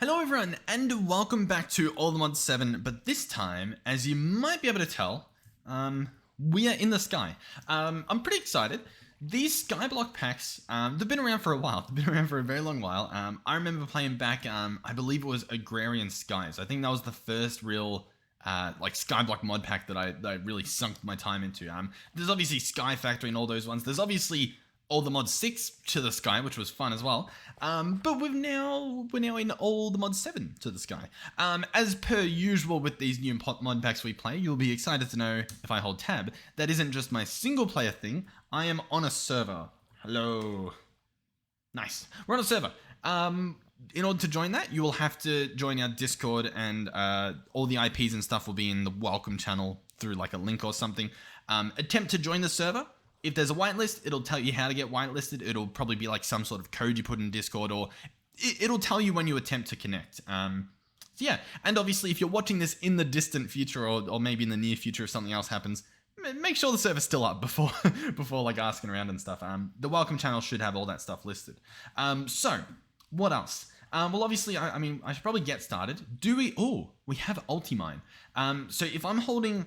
Hello everyone, and welcome back to All the Mods 7, but this time, as you might be able to tell, we are in the sky. I'm pretty excited. These skyblock packs, they've been around for a while. They've been around for a very long while. I remember playing back, I believe it was Agrarian Skies. I think that was the first real like skyblock mod pack that I really sunk my time into. There's obviously Sky Factory and all those ones. There's obviously all the mod 6 to the sky, which was fun as well. But we're now in all the mod 7 to the sky. As per usual with these new mod packs we play, you'll be excited to know, if I hold tab, that isn't just my single player thing. I am on a server. Hello. Nice. We're on a server. In order to join that, you will have to join our Discord, and all the IPs and stuff will be in the welcome channel through like a link or something. Attempt to join the server. If there's a whitelist, it'll tell you how to get whitelisted. It'll probably be like some sort of code you put in Discord, or it'll tell you when you attempt to connect. So yeah, and obviously if you're watching this in the distant future, or maybe in the near future if something else happens, make sure the server's still up before like asking around and stuff. The welcome channel should have all that stuff listed. So what else? Well, obviously, I mean, I should probably get started. We have Ultimine. So if I'm holding...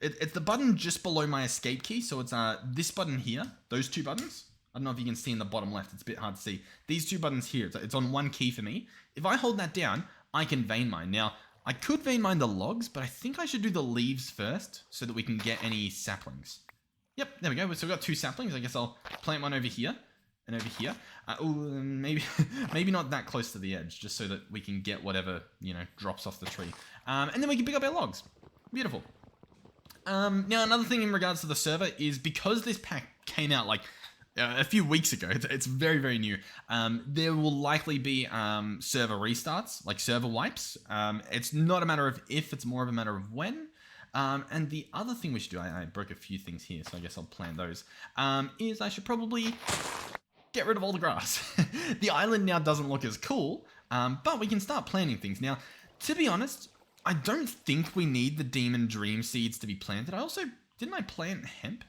It's the button just below my escape key, so it's this button here, those two buttons. I don't know if you can see in the bottom left, it's a bit hard to see. These two buttons here, it's on one key for me. If I hold that down, I can vein mine. Now, I could vein mine the logs, but I think I should do the leaves first, so that we can get any saplings. Yep, there we go, so we've got two saplings. I guess I'll plant one over here, and over here. Maybe not that close to the edge, just so that we can get whatever, drops off the tree. And then we can pick up our logs. Beautiful. Now, another thing in regards to the server is because this pack came out like a few weeks ago, it's very, very new, there will likely be server restarts, like server wipes. It's not a matter of if, it's more of a matter of when. And the other thing we should do, I broke a few things here, so I guess I'll plan those, is I should probably get rid of all the grass. The island now doesn't look as cool, but we can start planting things. Now, to be honest, I don't think we need the Demon Dream Seeds to be planted. Didn't I plant hemp?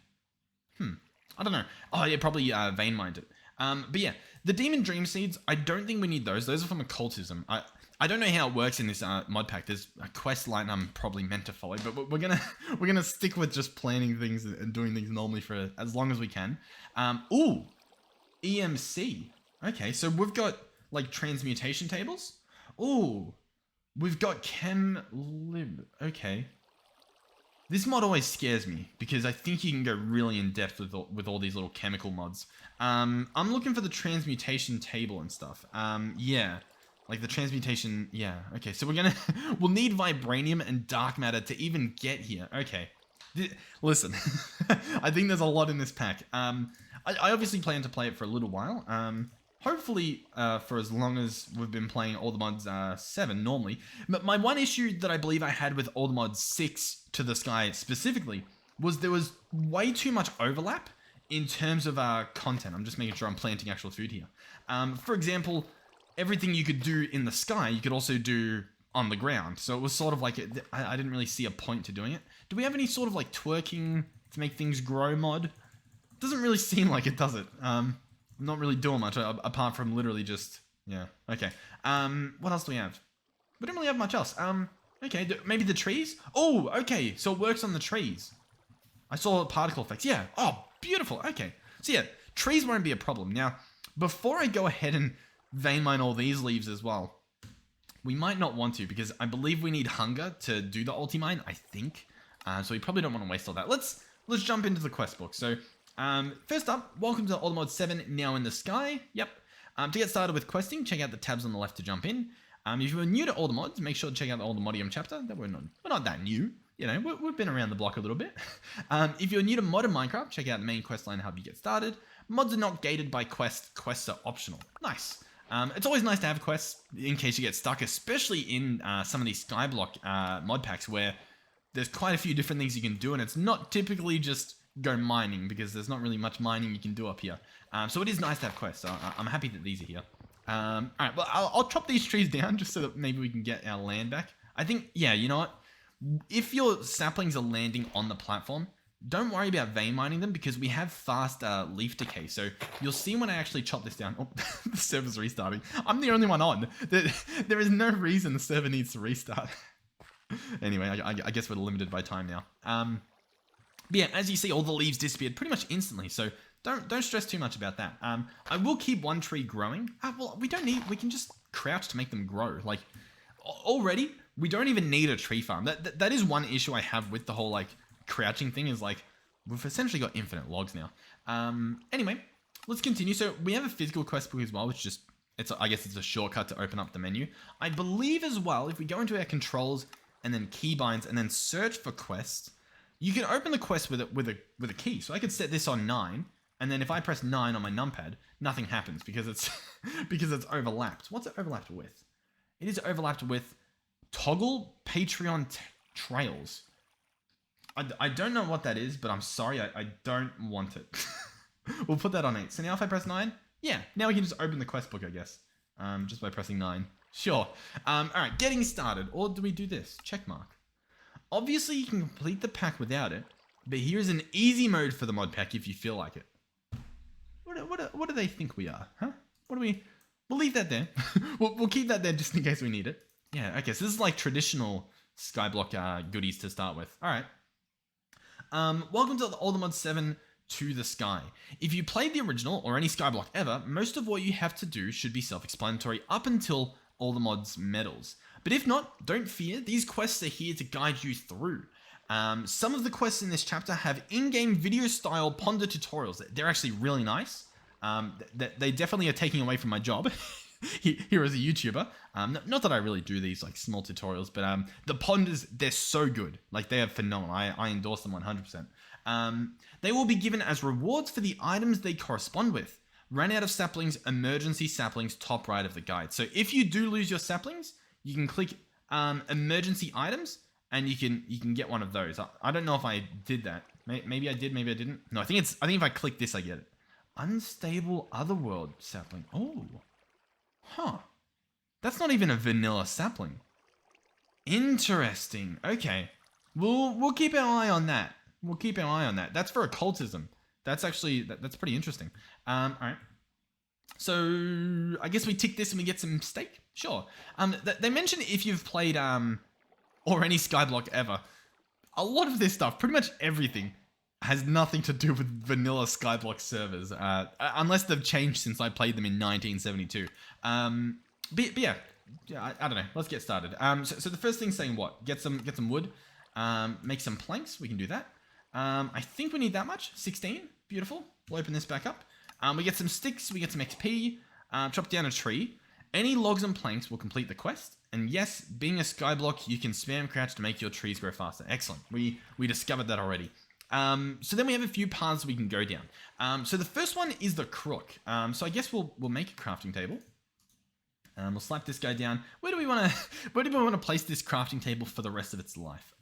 I don't know. Oh yeah, probably vein mined it. But yeah, the Demon Dream Seeds, I don't think we need those. Those are from Occultism. I don't know how it works in this mod pack. There's a quest line I'm probably meant to follow, but we're gonna stick with just planting things and doing things normally for as long as we can. Ooh, EMC. Okay, so we've got like transmutation tables. Ooh. We've got ChemLib. Okay. This mod always scares me because I think you can go really in depth with all these little chemical mods. I'm looking for the transmutation table and stuff. Yeah. Like the transmutation, yeah. Okay, so we'll need vibranium and dark matter to even get here. Okay. Listen, I think there's a lot in this pack. I obviously plan to play it for a little while. Hopefully for as long as we've been playing all the mods 7 normally. But my one issue that I believe I had with all the mods 6 to the sky specifically was there was way too much overlap in terms of content. I'm just making sure I'm planting actual food here. For example, everything you could do in the sky, you could also do on the ground. So it was sort of like, I didn't really see a point to doing it. Do we have any sort of like twerking to make things grow mod? Doesn't really seem like it, does it? I'm not really doing much apart from literally just, yeah, okay. What else do we have? We don't really have much else. Okay, maybe the trees? Oh, okay, so it works on the trees. I saw particle effects, yeah. Oh, beautiful, okay. So yeah, trees won't be a problem. Now, before I go ahead and vein mine all these leaves as well, we might not want to because I believe we need hunger to do the ulti-mine, I think. So we probably don't want to waste all that. Let's jump into the quest book. So, first up, welcome to All the Mods 7, now in the sky. Yep. To get started with questing, check out the tabs on the left to jump in. If you're new to All the Mods, make sure to check out the Moddium chapter. That we're not that new. You know, we've been around the block a little bit. If you're new to modern Minecraft, check out the main quest line to help you get started. Mods are not gated by quests are optional. Nice. It's always nice to have quests in case you get stuck, especially in some of these skyblock mod packs where there's quite a few different things you can do, and it's not typically just go mining because there's not really much mining you can do up here. So it is nice to have quests. So I'm happy that these are here. Alright, well, I'll chop these trees down just so that maybe we can get our land back. I think, yeah, you know what? If your saplings are landing on the platform, don't worry about vein mining them because we have fast leaf decay. So you'll see when I actually chop this down. Oh, the server's restarting. I'm the only one on. There is no reason the server needs to restart. Anyway, I guess we're limited by time now. But yeah, as you see, all the leaves disappeared pretty much instantly. So don't stress too much about that. I will keep one tree growing. Well, we can just crouch to make them grow. Like already, we don't even need a tree farm. That is one issue I have with the whole like crouching thing is like, we've essentially got infinite logs now. Anyway, let's continue. So we have a physical quest book as well, which just, I guess it's a shortcut to open up the menu. I believe as well, if we go into our controls and then keybinds and then search for quests, you can open the quest with a key. So I could set this on 9, and then if I press 9 on my numpad, nothing happens because it's because it's overlapped. What's it overlapped with? It is overlapped with toggle Patreon trails. I don't know what that is, but I'm sorry, I don't want it. We'll put that on 8. So now if I press 9, yeah, now we can just open the quest book, I guess. Just by pressing 9. Sure. All right, getting started. Or do we do this? Check mark. Obviously, you can complete the pack without it, but here is an easy mode for the mod pack if you feel like it. What do they think we are, huh? What do we... We'll leave that there. we'll keep that there just in case we need it. Yeah, okay, so this is like traditional skyblock goodies to start with. All right. Welcome to All the Mod 7 to the Sky. If you played the original or any skyblock ever, most of what you have to do should be self-explanatory up until All the Mods medals. But if not, don't fear, these quests are here to guide you through. Some of the quests in this chapter have in-game video-style Ponder tutorials. They're actually really nice. They definitely are taking away from my job here as a YouTuber. Not that I really do these like small tutorials, but the Ponders, they're so good. Like they are phenomenal. I endorse them 100%. They will be given as rewards for the items they correspond with. Run out of saplings, emergency saplings, top right of the guide. So if you do lose your saplings, you can click emergency items and you can get one of those. I don't know if I did that. Maybe I did, maybe I didn't. No, I think if I click this, I get it. Unstable otherworld sapling. Oh. Huh. That's not even a vanilla sapling. Interesting. Okay. We'll keep our eye on that. We'll keep our eye on that. That's for occultism. That's actually, that's pretty interesting. All right. So I guess we tick this and we get some steak. Sure. They mentioned if you've played or any skyblock ever, a lot of this stuff, pretty much everything, has nothing to do with vanilla skyblock servers, unless they've changed since I played them in 1972. But yeah, I don't know. Let's get started. So the first thing's saying what? Get some wood, make some planks. We can do that. I think we need that much. 16. Beautiful. We'll open this back up. We get some sticks. We get some XP. Chop down a tree. Any logs and planks will complete the quest. And yes, being a skyblock, you can spam crouch to make your trees grow faster. Excellent. We discovered that already. So then we have a few paths we can go down. So the first one is the crook. So I guess we'll make a crafting table. We'll slap this guy down. Where do we want to place this crafting table for the rest of its life?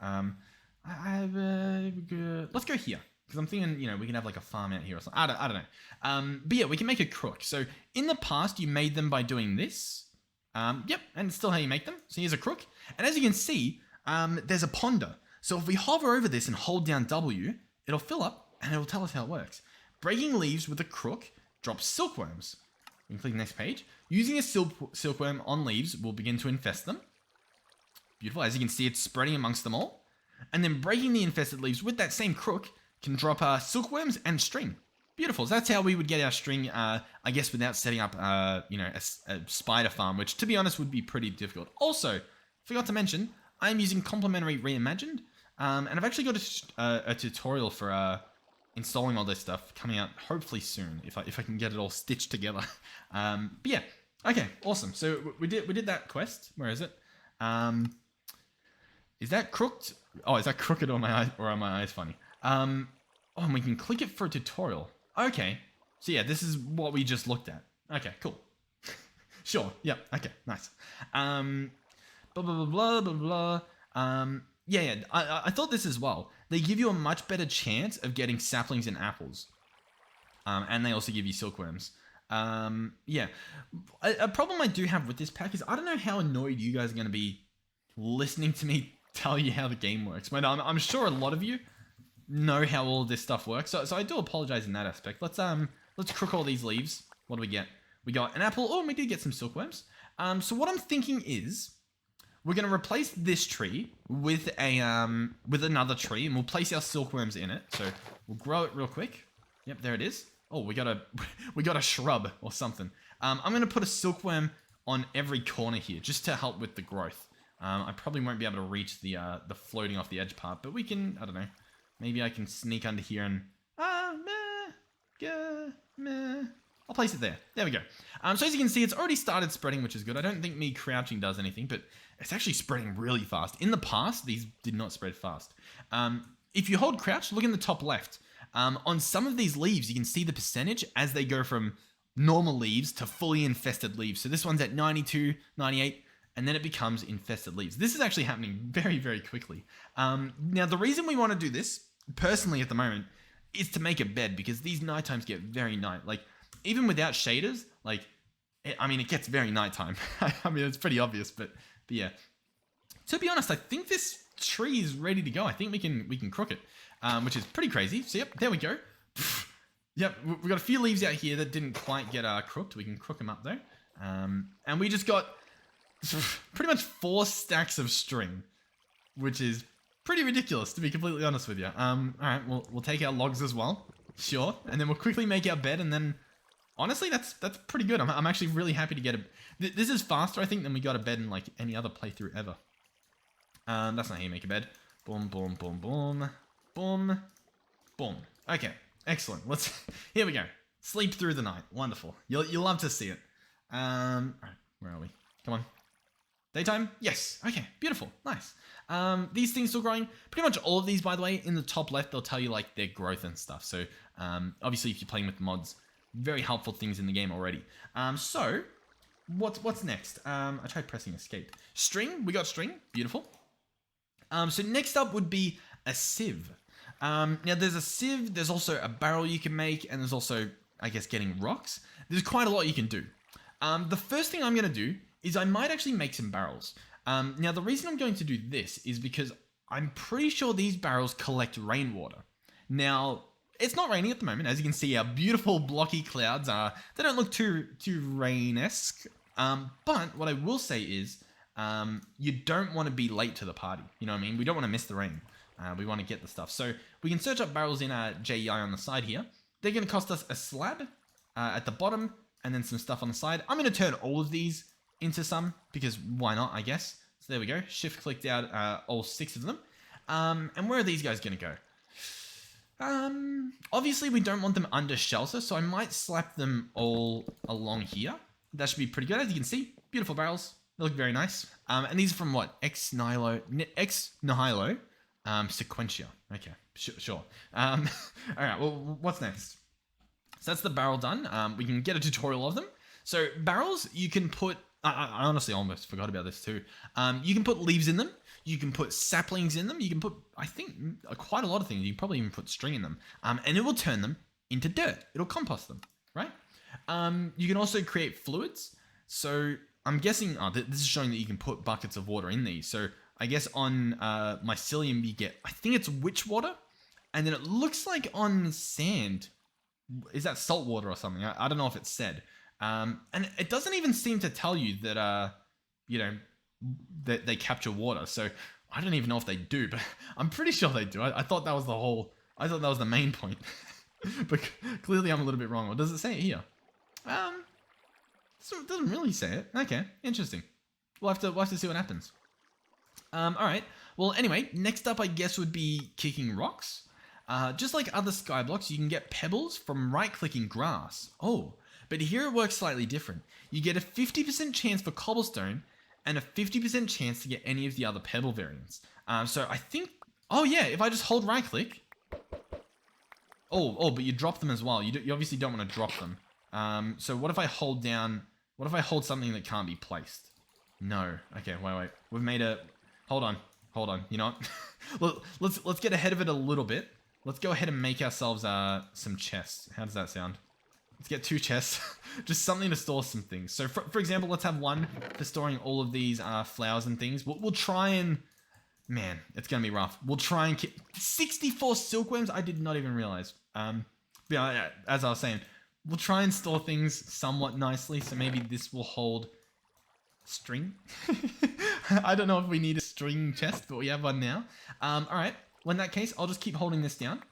Let's go here. Because I'm thinking, we can have like a farm out here or something. I don't know. But yeah, we can make a crook. So in the past, you made them by doing this. Yep, and it's still how you make them. So here's a crook. And as you can see, there's a ponder. So if we hover over this and hold down W, it'll fill up and it'll tell us how it works. Breaking leaves with a crook drops silkworms. We can click the next page. Using a silkworm on leaves will begin to infest them. Beautiful. As you can see, it's spreading amongst them all. And then breaking the infested leaves with that same crook can drop silkworms and string. Beautiful. So that's how we would get our string, I guess, without setting up, a spider farm, which, to be honest, would be pretty difficult. Also, forgot to mention, I'm using Complementary Reimagined, and I've actually got a tutorial for installing all this stuff coming out hopefully soon, if I can get it all stitched together. But yeah, okay, awesome. So we did that quest. Where is it? Is that crooked? Oh, is that crooked or are my eyes funny? Oh, and we can click it for a tutorial. Okay. So yeah, this is what we just looked at. Okay, cool. Sure. Yep. Okay. Nice. Blah blah blah blah blah blah. Yeah. I thought this as well. They give you a much better chance of getting saplings and apples. And they also give you silkworms. Yeah. A problem I do have with this pack is I don't know how annoyed you guys are going to be listening to me tell you how the game works. But I'm sure a lot of you know how all this stuff works. So I do apologize in that aspect. Let's crook all these leaves. What do we get? We got an apple. Oh, we did get some silkworms. So what I'm thinking is we're going to replace this tree with another tree, and we'll place our silkworms in it. So we'll grow it real quick. Yep, there it is. Oh, we got a shrub or something. I'm going to put a silkworm on every corner here just to help with the growth. I probably won't be able to reach the floating off the edge part, but we can, I don't know. Maybe I can sneak under here and I'll place it there. There we go. So as you can see, it's already started spreading, which is good. I don't think me crouching does anything, but it's actually spreading really fast. In the past, these did not spread fast. If you hold crouch, look in the top left. On some of these leaves, you can see the percentage as they go from normal leaves to fully infested leaves. So this one's at 92, 98, and then it becomes infested leaves. This is actually happening very, very quickly. Now, the reason we want to do this, personally at the moment, is to make a bed, because these night times get very night. Like, even without shaders, like, it gets very nighttime. I mean, it's pretty obvious, but yeah. To be honest, I think this tree is ready to go. I think we can crook it, which is pretty crazy. So yep, there we go. Yep, we've got a few leaves out here that didn't quite get crooked. We can crook them up though. And we just got pretty much 4 stacks of string, which is pretty ridiculous, to be completely honest with you. All right, we'll take our logs as well, sure, and then we'll quickly make our bed, and then honestly, that's pretty good. I'm actually really happy to get this is faster, I think, than we got a bed in like any other playthrough ever. That's not how you make a bed. Boom, boom, boom, boom, boom, boom. Okay, excellent. Here we go. Sleep through the night. Wonderful. You'll love to see it. All right, where are we? Come on. Daytime? Yes. Okay, beautiful. Nice. These things still growing. Pretty much all of these, by the way, in the top left, they'll tell you like their growth and stuff. So obviously, if you're playing with mods, very helpful things in the game already. So what's next? I tried pressing escape. String. We got string. Beautiful. So next up would be a sieve. Now there's a sieve. There's also a barrel you can make, and there's also, I guess, getting rocks. There's quite a lot you can do. The first thing I'm going to do is I might actually make some barrels. Now, the reason I'm going to do this is because I'm pretty sure these barrels collect rainwater. Now, it's not raining at the moment. As you can see, our beautiful blocky clouds they don't look too rain-esque. But what I will say is you don't want to be late to the party. You know what I mean? We don't want to miss the rain. We want to get the stuff. So we can search up barrels in JEI on the side here. They're going to cost us a slab at the bottom, and then some stuff on the side. I'm going to turn all of these into some, because why not, I guess. So there we go. Shift clicked out all 6 of them. And where are these guys going to go? Obviously we don't want them under shelter, so I might slap them all along here. That should be pretty good. As you can see, beautiful barrels. They look very nice. And these are from what? Ex Nihilo Sequentia. Okay, sure. All right, well, what's next? So that's the barrel done. We can get a tutorial of them. So barrels, you can put... I honestly almost forgot about this too. You can put leaves in them. You can put saplings in them. You can put, I think, quite a lot of things. You can probably even put string in them. And it will turn them into dirt. It'll compost them, right? You can also create fluids. So I'm guessing... this is showing that you can put buckets of water in these. So I guess on mycelium you get... I think it's witch water. And then it looks like on sand... Is that salt water or something? I don't know if it's said. And it doesn't even seem to tell you that, that they capture water. So I don't even know if they do, but I'm pretty sure they do. I thought that was I thought that was the main point. But clearly I'm a little bit wrong. Or does it say it here? So it doesn't really say it. Okay, interesting. We'll have to see what happens. All right. Well, anyway, next up I guess would be kicking rocks. Just like other skyblocks, you can get pebbles from right-clicking grass. Oh, but here it works slightly different. You get a 50% chance for cobblestone and a 50% chance to get any of the other pebble variants. So I think... Oh yeah, if I just hold right-click... Oh, but you drop them as well. You obviously don't want to drop them. So what if I hold down... What if I hold something that can't be placed? No. Okay, wait. We've made a... Hold on. You know what? let's get ahead of it a little bit. Let's go ahead and make ourselves some chests. How does that sound? Let's get 2 chests. Just something to store some things. So for example, let's have one for storing all of these flowers and things. We'll try and Man, it's going to be rough. We'll try and keep 64 silkworms. I did not even realize. Yeah, as I was saying, we'll try and store things somewhat nicely. So maybe this will hold string. I don't know if we need a string chest, but we have one now. All right. Well, in that case, I'll just keep holding this down.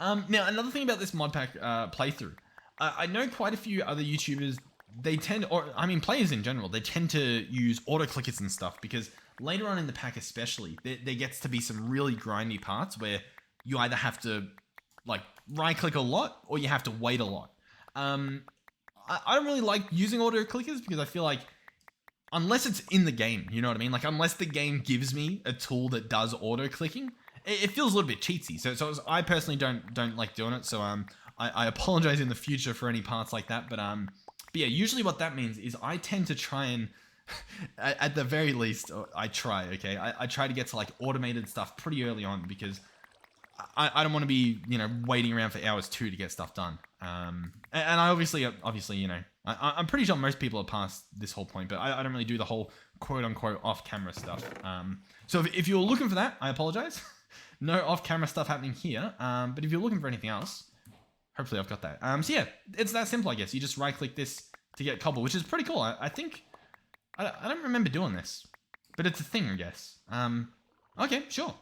Now, another thing about this modpack playthrough, I know quite a few other YouTubers, they tend, or I mean players in general, they tend to use auto-clickers and stuff because later on in the pack especially, there gets to be some really grindy parts where you either have to like right-click a lot or you have to wait a lot. I don't really like using auto-clickers because I feel like unless it's in the game, you know what I mean? Like unless the game gives me a tool that does auto-clicking, it feels a little bit cheatsy. So I personally don't like doing it. So I apologize in the future for any parts like that. But yeah, usually what that means is I tend to try and at the very least I try. Okay, I try to get to like automated stuff pretty early on because I don't want to be waiting around for hours too to get stuff done. And I obviously I'm pretty sure most people are past this whole point, but I don't really do the whole quote unquote off camera stuff. So if you're looking for that, I apologize. No off-camera stuff happening here, but if you're looking for anything else, hopefully I've got that. So yeah, it's that simple, I guess. You just right-click this to get cobble, which is pretty cool. I think, I don't remember doing this, but it's a thing, I guess. Okay, sure.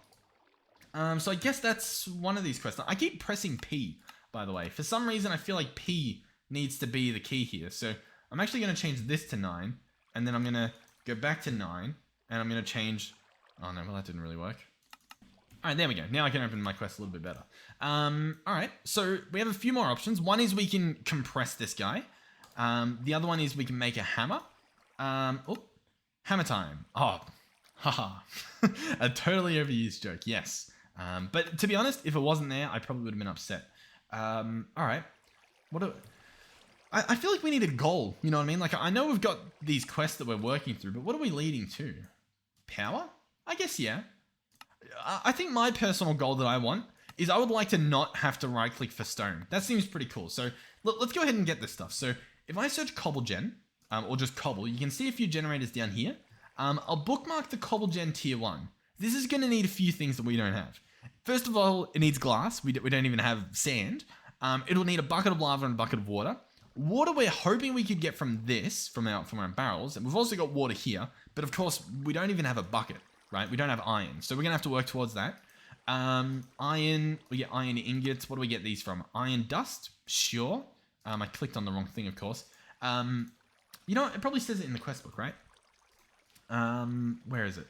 So I guess that's one of these quests. I keep pressing P, by the way. For some reason, I feel like P needs to be the key here. So I'm actually going to change this to 9, and then I'm going to go back to 9, and I'm going to change... Oh no, well that didn't really work. Alright, there we go. Now I can open my quest a little bit better. Alright, so we have a few more options. One is we can compress this guy. The other one is we can make a hammer. Oh, hammer time. Oh, haha. A totally overused joke, yes. But to be honest, if it wasn't there, I probably would have been upset. Alright. I feel like we need a goal, you know what I mean? Like, I know we've got these quests that we're working through, but what are we leading to? Power? I guess, yeah. I think my personal goal that I want is I would like to not have to right click for stone. That seems pretty cool. So let's go ahead and get this stuff. So if I search Cobblegen, or just Cobble, you can see a few generators down here. I'll bookmark the Cobblegen Tier 1. This is going to need a few things that we don't have. First of all, it needs glass. We don't even have sand. It'll need a bucket of lava and a bucket of water. Water we're hoping we could get from this, from our barrels. And we've also got water here. But of course, we don't even have a bucket. Right, we don't have iron, so we're gonna have to work towards that. Iron, we get iron ingots. What do we get these from? Iron dust, sure. I clicked on the wrong thing, of course. You know what? It probably says it in the quest book, right? Where is it?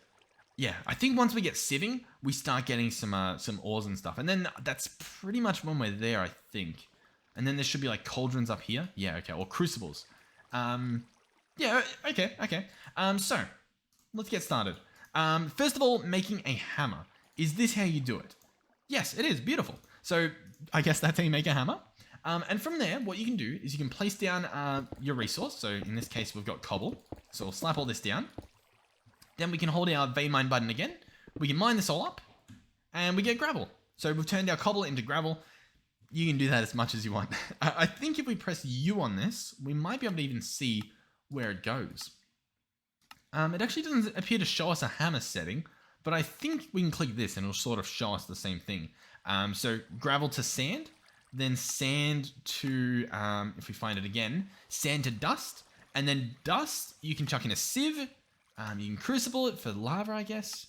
Yeah, I think once we get sieving, we start getting some ores and stuff, and then that's pretty much when we're there, I think. And then there should be like cauldrons up here. Yeah, okay, or crucibles. Yeah, okay. So let's get started. First of all, making a hammer. Is this how you do it? Yes, it is. Beautiful. So I guess that's how you make a hammer. And from there, what you can do is you can place down your resource. So in this case, we've got cobble. So we'll slap all this down. Then we can hold our vein mine button again. We can mine this all up. And we get gravel. So we've turned our cobble into gravel. You can do that as much as you want. I think if we press U on this, we might be able to even see where it goes. It actually doesn't appear to show us a hammer setting, but I think we can click this and it'll sort of show us the same thing. So gravel to sand, then sand to, if we find it again, sand to dust, and then dust, you can chuck in a sieve, you can crucible it for lava, I guess,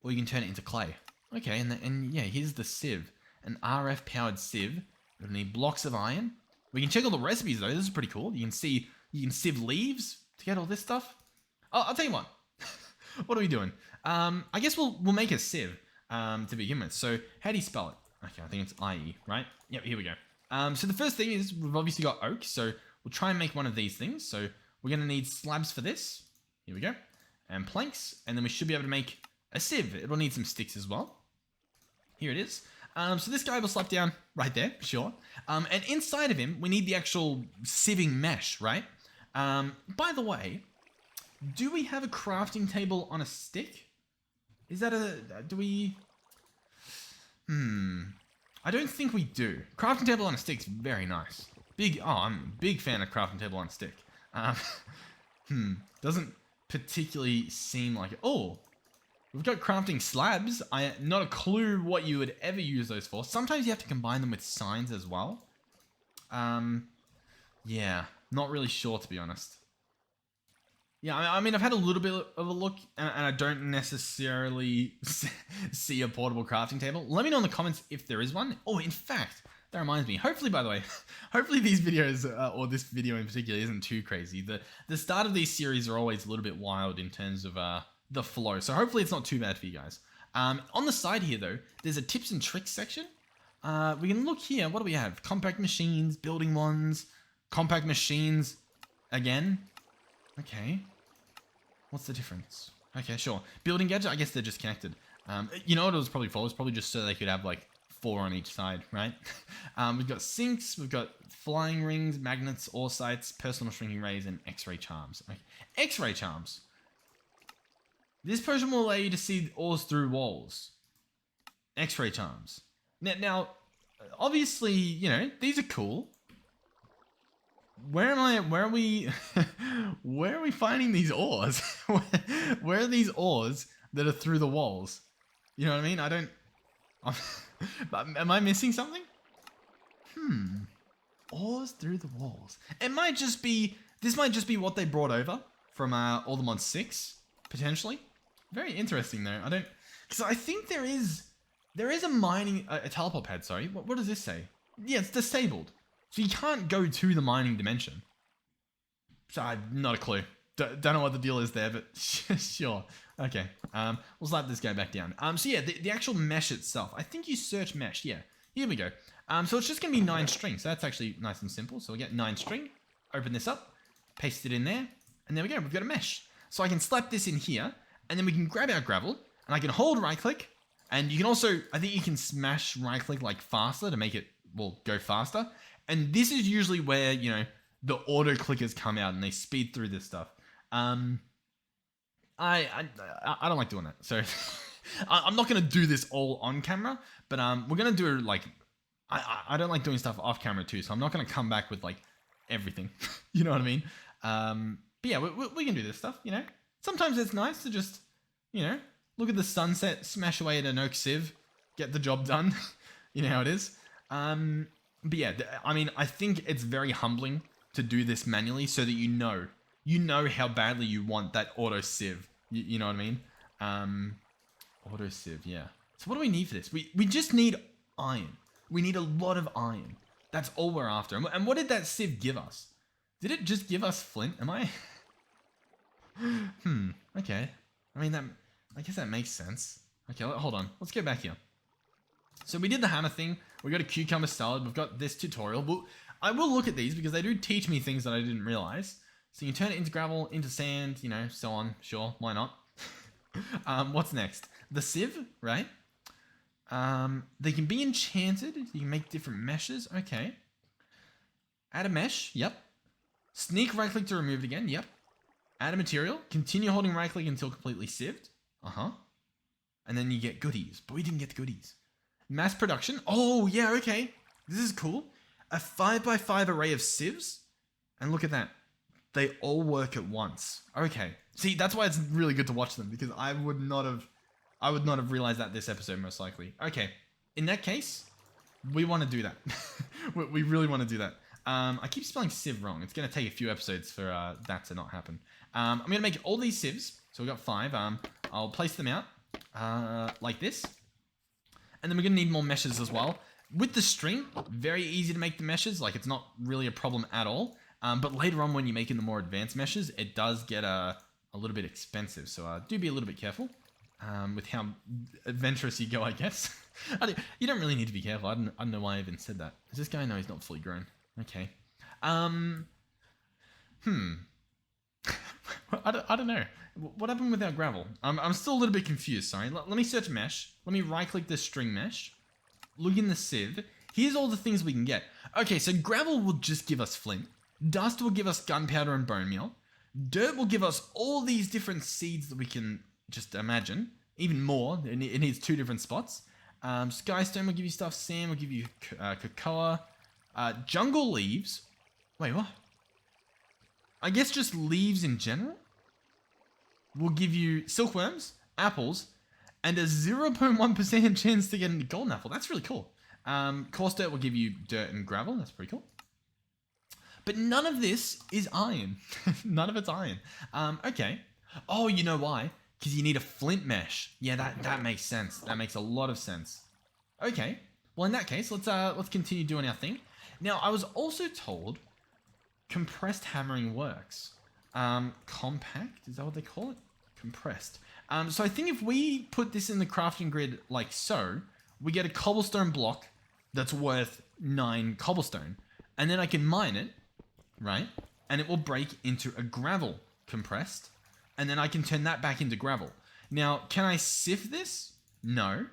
or you can turn it into clay. Okay, and yeah, here's the sieve, an RF powered sieve. We'll need blocks of iron. We can check all the recipes though, this is pretty cool. You can sieve leaves to get all this stuff. Oh, I'll tell you what. What are we doing? I guess we'll make a sieve to begin with. So how do you spell it? Okay, I think it's IE, right? Yep, here we go. So the first thing is we've obviously got oak. So we'll try and make one of these things. So we're going to need slabs for this. Here we go. And planks. And then we should be able to make a sieve. It'll need some sticks as well. Here it is. So this guy will slap down right there, sure. And inside of him, we need the actual sieving mesh, right? By the way, do we have a crafting table on a stick? Is that do we... I don't think we do. Crafting table on a stick's very nice. I'm a big fan of crafting table on a stick. Doesn't particularly seem like it. Oh, We've got crafting slabs. Not a clue what you would ever use those for. Sometimes you have to combine them with signs as well. Yeah, not really sure to be honest. Yeah, I mean, I've had a little bit of a look, and I don't necessarily see a portable crafting table. Let me know in the comments if there is one. Oh, in fact, that reminds me. Hopefully, by the way, hopefully these videos, or this video in particular, isn't too crazy. The start of these series are always a little bit wild in terms of the flow, so hopefully it's not too bad for you guys. On the side here, though, there's a tips and tricks section. We can look here. What do we have? Compact machines, building ones, compact machines again. Okay. What's the difference? Okay, sure. Building gadget, I guess they're just connected. You know what it was probably for? It was probably just so they could have like 4 on each side, right? We've got sinks, we've got flying rings, magnets, ore sites, personal shrinking rays, and X-ray charms. Okay. X-ray charms. This potion will allow you to see ores through walls. X-ray charms. Now, obviously, you know, these are cool. Where are we finding these ores? Where are these ores that are through the walls? You know what I mean? I don't... Am I missing something? Ores through the walls. It might just be... This might just be what they brought over from Aldermont 6, potentially. Very interesting, though. I don't... Because I think there is a mining... a teleport pad, sorry. What does this say? Yeah, it's disabled. So you can't go to the mining dimension. So not a clue. Don't know what the deal is there, but sure. Okay. We'll slap this guy back down. So yeah, the actual mesh itself. I think you search mesh. Yeah. Here we go. So it's just going to be 9 strings. So that's actually nice and simple. So we get 9 string. Open this up. Paste it in there. And there we go. We've got a mesh. So I can slap this in here. And then we can grab our gravel. And I can hold right click. And you can also, I think you can smash right click like faster to make it, well, go faster. And this is usually where, you know, the auto clickers come out and they speed through this stuff. I don't like doing that. So I'm not going to do this all on camera, but we're going to do like, I don't like doing stuff off camera too. So I'm not going to come back with like everything, you know what I mean? But yeah, we can do this stuff, you know, sometimes it's nice to just, you know, look at the sunset, smash away at an oak sieve, get the job done. You know how it is. But yeah, I mean, I think it's very humbling to do this manually so that you know how badly you want that auto sieve. You know what I mean? Auto sieve, yeah. So what do we need for this? We just need iron. We need a lot of iron. That's all we're after. And what did that sieve give us? Did it just give us flint? Am I? Okay. I mean, I guess that makes sense. Okay, hold on. Let's go back here. So we did the hammer thing. We got a cucumber salad. We've got this tutorial. I will look at these because they do teach me things that I didn't realize. So you turn it into gravel, into sand, you know, so on. Sure, why not? What's next? The sieve, right? They can be enchanted. You can make different meshes. Okay. Add a mesh. Yep. Sneak right click to remove it again. Yep. Add a material. Continue holding right click until completely sieved. And then you get goodies. But we didn't get the goodies. Mass production. Oh, yeah, okay. This is cool. A 5x5 array of sieves. And look at that. They all work at once. Okay. See, that's why it's really good to watch them, because I would not have realized that this episode, most likely. Okay. In that case, we want to do that. we really want to do that. I keep spelling sieve wrong. It's going to take a few episodes for that to not happen. I'm going to make all these sieves. So we've got 5. I'll place them out like this. And then we're going to need more meshes as well. With the string, very easy to make the meshes. Like, it's not really a problem at all. But later on, when you're making the more advanced meshes, it does get a little bit expensive. So do be a little bit careful with how adventurous you go, I guess. You don't really need to be careful. I don't know why I even said that. Is this guy? No, he's not fully grown. Okay. I don't know. What happened with our gravel? I'm still a little bit confused, sorry. Let me search mesh. Let me right-click this string mesh. Look in the sieve. Here's all the things we can get. Okay, so gravel will just give us flint. Dust will give us gunpowder and bone meal. Dirt will give us all these different seeds that we can just imagine. Even more. It needs 2 different spots. Skystone will give you stuff. Sand will give you cocoa. Jungle leaves. Wait, what? I guess just leaves in general will give you silkworms, apples, and a 0.1% chance to get a golden apple. That's really cool. Coarse dirt will give you dirt and gravel. That's pretty cool. But none of this is iron. None of it's iron. Okay. Oh, you know why? Because you need a flint mesh. Yeah, that makes sense. That makes a lot of sense. Okay. Well, in that case, let's continue doing our thing. Now, I was also told compressed hammering works. Compact? Is that what they call it? Compressed. So I think if we put this in the crafting grid like so, we get a cobblestone block that's worth 9 cobblestone. And then I can mine it, right? And it will break into a gravel compressed. And then I can turn that back into gravel. Now, can I sieve this? No.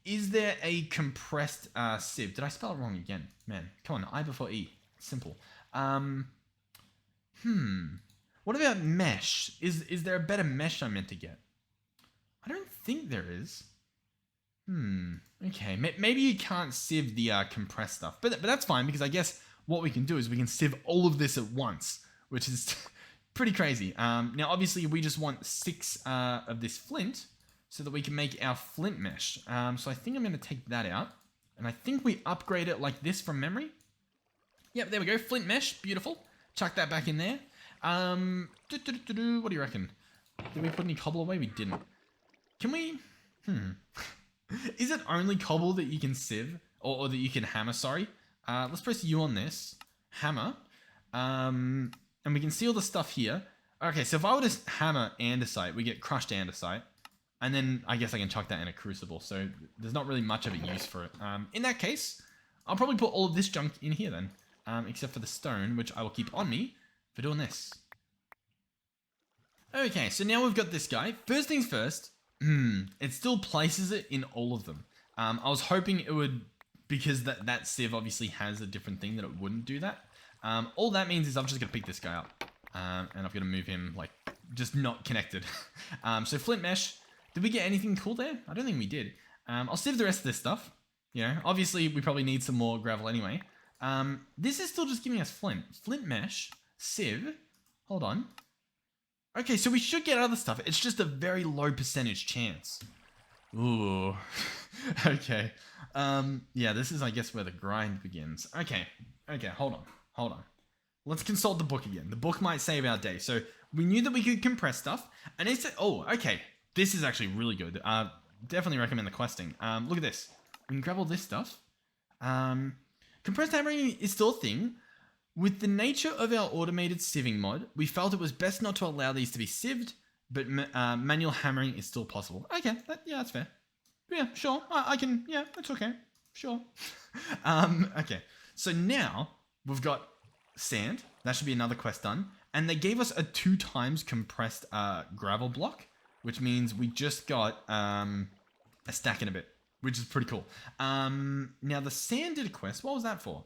Is there a compressed sieve? Did I spell it wrong again? Man, come on, I before E. Simple. What about mesh? Is there a better mesh I'm meant to get? I don't think there is. Okay, maybe you can't sieve the compressed stuff. But that's fine, because I guess what we can do is we can sieve all of this at once, which is pretty crazy. Now, obviously, we just want 6 of this flint so that we can make our flint mesh. So I think I'm going to take that out. And I think we upgrade it like this from memory. Yep, there we go. Flint mesh. Beautiful. Chuck that back in there. What do you reckon? Did we put any cobble away? We didn't. Can we... Is it only cobble that you can sieve? Or that you can hammer, sorry. Let's press U on this. Hammer. And we can see all the stuff here. Okay, so if I were to hammer andesite, we get crushed andesite. And then I guess I can chuck that in a crucible. So there's not really much of a use for it. In that case, I'll probably put all of this junk in here then. Except for the stone, which I will keep on me for doing this. Okay, so now we've got this guy. First things first, it still places it in all of them. I was hoping it would, because that sieve obviously has a different thing, that it wouldn't do that. All that means is I'm just going to pick this guy up. And I've got to move him, like, just not connected. So flint mesh. Did we get anything cool there? I don't think we did. I'll sieve the rest of this stuff. You know, obviously we probably need some more gravel anyway. This is still just giving us flint. Flint mesh. Sieve. Hold on. Okay, so we should get other stuff. It's just a very low percentage chance. Ooh. Okay. Yeah, this is, I guess, where the grind begins. Okay. Okay, hold on. Let's consult the book again. The book might save our day. So we knew that we could compress stuff. And it said, oh, okay. This is actually really good. Definitely recommend the questing. Look at this. We can grab all this stuff. Compressed hammering is still a thing. With the nature of our automated sieving mod, we felt it was best not to allow these to be sieved, but manual hammering is still possible. Okay, yeah, that's fair. Yeah, sure. I can, yeah, that's okay. Sure. Okay, so now we've got sand. That should be another quest done. And they gave us a 2 times compressed gravel block, which means we just got a stack in a bit, which is pretty cool. Now the sand did a quest. What was that for?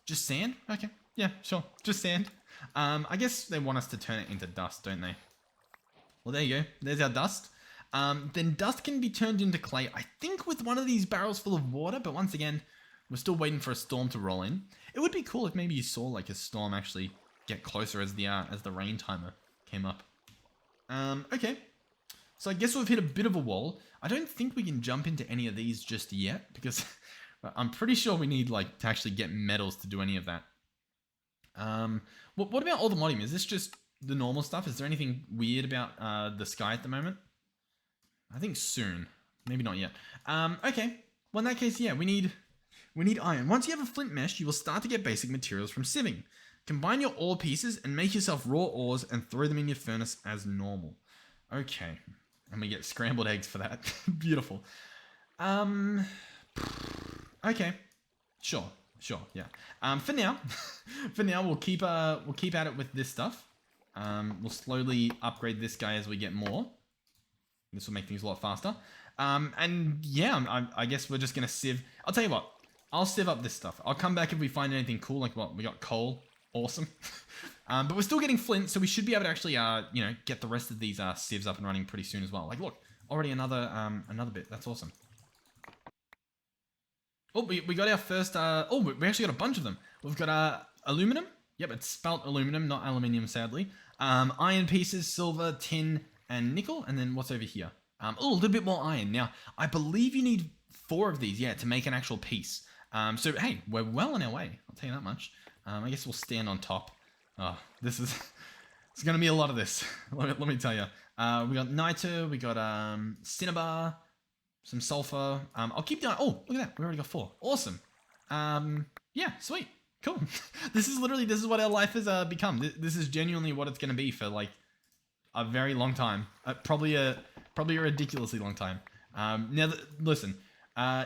Just sand? Okay. Yeah, sure. Just sand. I guess they want us to turn it into dust, don't they? Well, there you go. There's our dust. Then dust can be turned into clay, I think with one of these barrels full of water, but once again, we're still waiting for a storm to roll in. It would be cool if maybe you saw like a storm actually get closer as the rain timer came up. Okay. So I guess we've hit a bit of a wall. I don't think we can jump into any of these just yet, because I'm pretty sure we need like to actually get metals to do any of that. What about all the modding? Is this just the normal stuff? Is there anything weird about the sky at the moment? I think soon. Maybe not yet. Okay. Well, in that case, yeah, we need iron. Once you have a flint mesh, you will start to get basic materials from sieving. Combine your ore pieces and make yourself raw ores and throw them in your furnace as normal. Okay. And we get scrambled eggs for that. Beautiful. Okay. Sure, yeah. For now, we'll keep at it with this stuff. We'll slowly upgrade this guy as we get more. This will make things a lot faster. And yeah, I guess we're just gonna sieve. I'll tell you what. I'll sieve up this stuff. I'll come back if we find anything cool. Like what? We got coal. Awesome. But we're still getting flint, so we should be able to actually, get the rest of these sieves up and running pretty soon as well. Like, look, already another bit. That's awesome. Oh, we got our first, we actually got a bunch of them. We've got aluminum. Yep, it's spelt aluminum, not aluminium, sadly. Iron pieces, silver, tin, and nickel. And then what's over here? Oh, a little bit more iron. Now, I believe you need 4 of these, yeah, to make an actual piece. So, hey, we're well on our way. I'll tell you that much. I guess we'll stand on top. Oh, this is... It's going to be a lot of this. Let me tell you. We got niter, we got cinnabar, some sulfur. I'll keep doing... Oh, look at that. We already got 4. Awesome. Yeah, sweet. Cool. This is what our life has become. This is genuinely what it's going to be for, like, a very long time. Probably a ridiculously long time. Now, listen.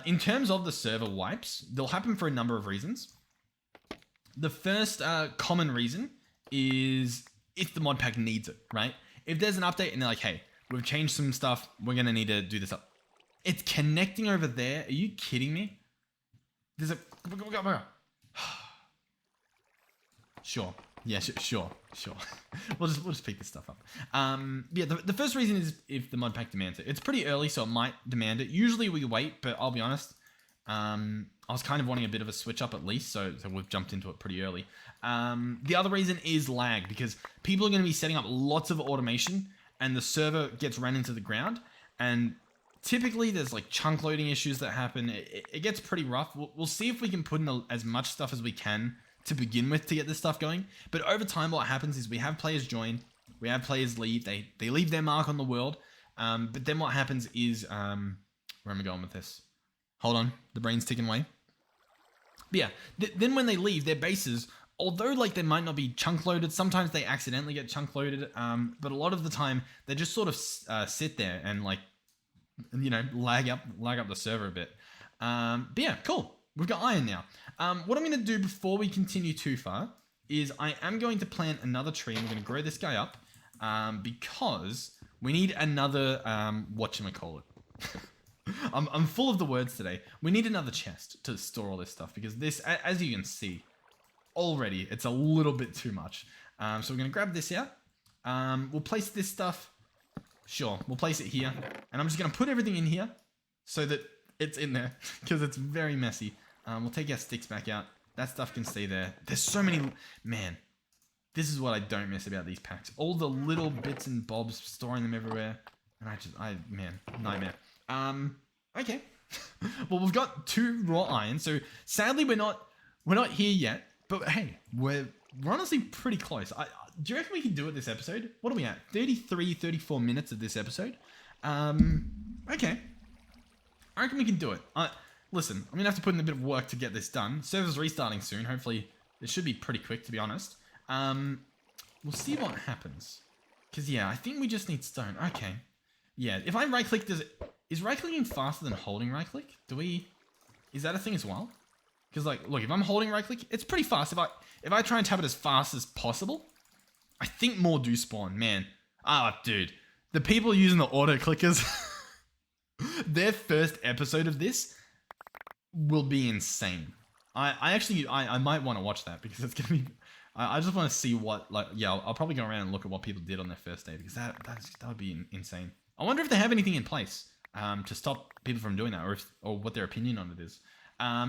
In terms of the server wipes, they'll happen for a number of reasons. The first common reason is if the mod pack needs it, right? If there's an update and they're like, hey, we've changed some stuff, we're going to need to do this up. It's connecting over there. Are you kidding me? There's a... Sure. Yeah, sure. we'll just pick this stuff up. Yeah, the first reason is if the mod pack demands it. It's pretty early, so it might demand it. Usually we wait, but I'll be honest. I was kind of wanting a bit of a switch up at least, so we've jumped into it pretty early. The other reason is lag, because people are going to be setting up lots of automation, and the server gets run into the ground, and typically there's like chunk loading issues that happen. It gets pretty rough. We'll see if we can put in as much stuff as we can to begin with to get this stuff going. But over time, what happens is we have players join, we have players leave, they leave their mark on the world. But then what happens is, where am I going with this? Hold on, the brain's ticking away. But yeah, then when they leave, their bases, although like they might not be chunk loaded, sometimes they accidentally get chunk loaded. But a lot of the time, they just sort of sit there and like, you know, lag up the server a bit. But yeah, cool. We've got iron now. What I'm going to do before we continue too far is I am going to plant another tree and we're going to grow this guy up because we need another, whatchamacallit. I'm full of the words today. We need another chest to store all this stuff because this, as you can see, already it's a little bit too much. So we're going to grab this out. We'll place this stuff. Sure, we'll place it here. And I'm just going to put everything in here so that it's in there because it's very messy. We'll take our sticks back out. That stuff can stay there. There's so many... Man, this is what I don't miss about these packs. All the little bits and bobs, storing them everywhere. And man, nightmare. Okay. Well, we've got 2 raw iron. So sadly, we're not here yet. But hey, we're honestly pretty close. Do you reckon we can do it this episode? What are we at? 33, 34 minutes of this episode. Okay. I reckon we can do it. Listen, I'm going to have to put in a bit of work to get this done. Server's restarting soon. Hopefully, it should be pretty quick, to be honest. We'll see what happens. Because, yeah, I think we just need stone. Okay. Yeah, if I right-click, is right-clicking faster than holding right-click? Is that a thing as well? Because, like, look, if I'm holding right-click, it's pretty fast. If I try and tap it as fast as possible, I think more do spawn. Man. Dude. The people using the auto-clickers, their first episode of this will be insane. I might want to watch that because it's gonna be. I just want to see what, like, yeah. I'll probably go around and look at what people did on their first day because that would be insane. I wonder if they have anything in place to stop people from doing that, or what their opinion on it is.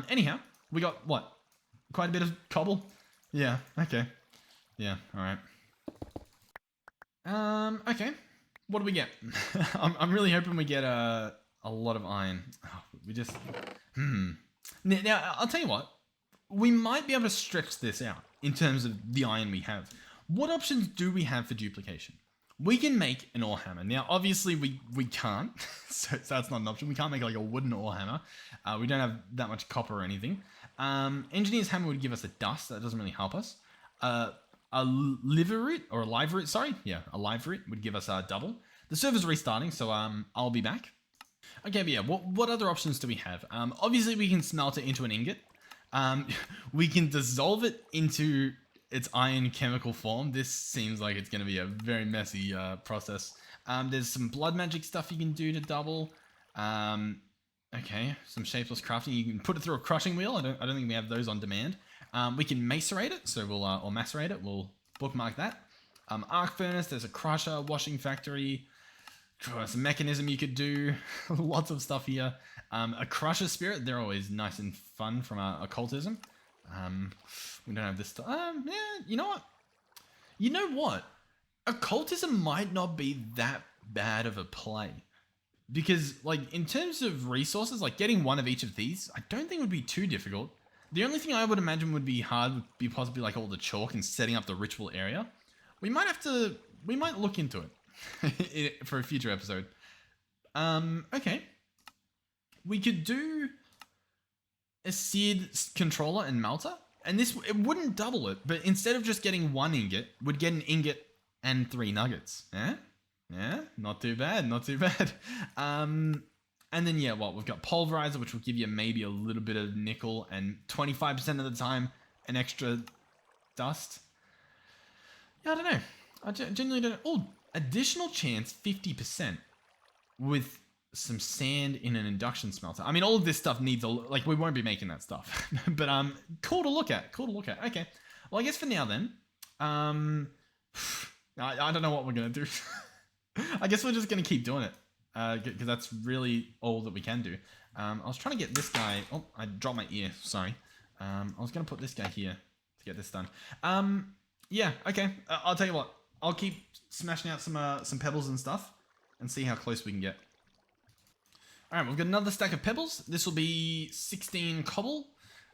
Anyhow, we got what? Quite a bit of cobble. Yeah. Okay. Yeah. All right. Okay. What do we get? I'm really hoping we get a lot of iron. Oh, we just... Now, I'll tell you what. We might be able to stretch this out in terms of the iron we have. What options do we have for duplication? We can make an ore hammer. Now, obviously, we can't. So that's not an option. We can't make like a wooden ore hammer. We don't have that much copper or anything. Engineer's hammer would give us a dust. That doesn't really help us. A live root, or a live root, sorry. Yeah, a live root would give us a double. The server's restarting, so I'll be back. Okay, but yeah, what other options do we have? Obviously, we can smelt it into an ingot. We can dissolve it into its iron chemical form. This seems like it's going to be a very messy process. There's some blood magic stuff you can do to double. Okay, some shapeless crafting. You can put it through a crushing wheel. I don't think we have those on demand. We can macerate it, so we'll or macerate it. We'll bookmark that. Arc furnace. There's a crusher, washing factory. It's a mechanism you could do. Lots of stuff here. A crusher spirit. They're always nice and fun from occultism. We don't have this stuff. Yeah, you know what? Occultism might not be that bad of a play. Because, like, in terms of resources, like, getting one of each of these, I don't think would be too difficult. The only thing I would imagine would be hard would be possibly, like, all the chalk and setting up the ritual area. We might look into it for a future episode. Okay. We could do a seared controller and melter. And this, it wouldn't double it, but instead of just getting 1 ingot, we'd get an ingot and 3 nuggets. Yeah, not too bad, not too bad. And then, yeah, we've got pulverizer, which will give you maybe a little bit of nickel and 25% of the time an extra dust. Yeah, I don't know. I genuinely don't know. Oh, additional chance 50% with some sand in an induction smelter. I mean, all of this stuff needs like, we won't be making that stuff. But cool to look at. Okay. Well, I guess for now then, I don't know what we're going to do. I guess we're just going to keep doing it. Because that's really all that we can do. I was trying to get this guy... Oh, I dropped my ear. Sorry. I was going to put this guy here to get this done. Yeah, okay. I'll tell you what. I'll keep smashing out some pebbles and stuff and see how close we can get. Alright, we've got another stack of pebbles. This will be 16 cobble.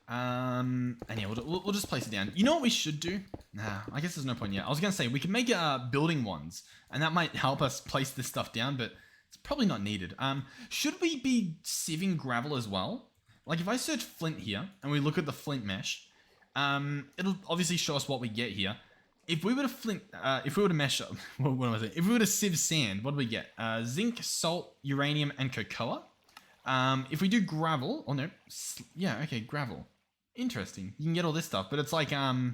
And yeah, we'll just place it down. You know what we should do? Nah, I guess there's no point yet. I was going to say, we can make building ones, and that might help us place this stuff down, but it's probably not needed. Should we be sieving gravel as well? Like, if I search flint here, and we look at the flint mesh, it'll obviously show us what we get here. If we were to mesh up, what was it? If we were to sieve sand, what do we get? Zinc, salt, uranium, and cocoa. If we do gravel, oh no, yeah, okay, gravel. Interesting. You can get all this stuff, but it's like, okay.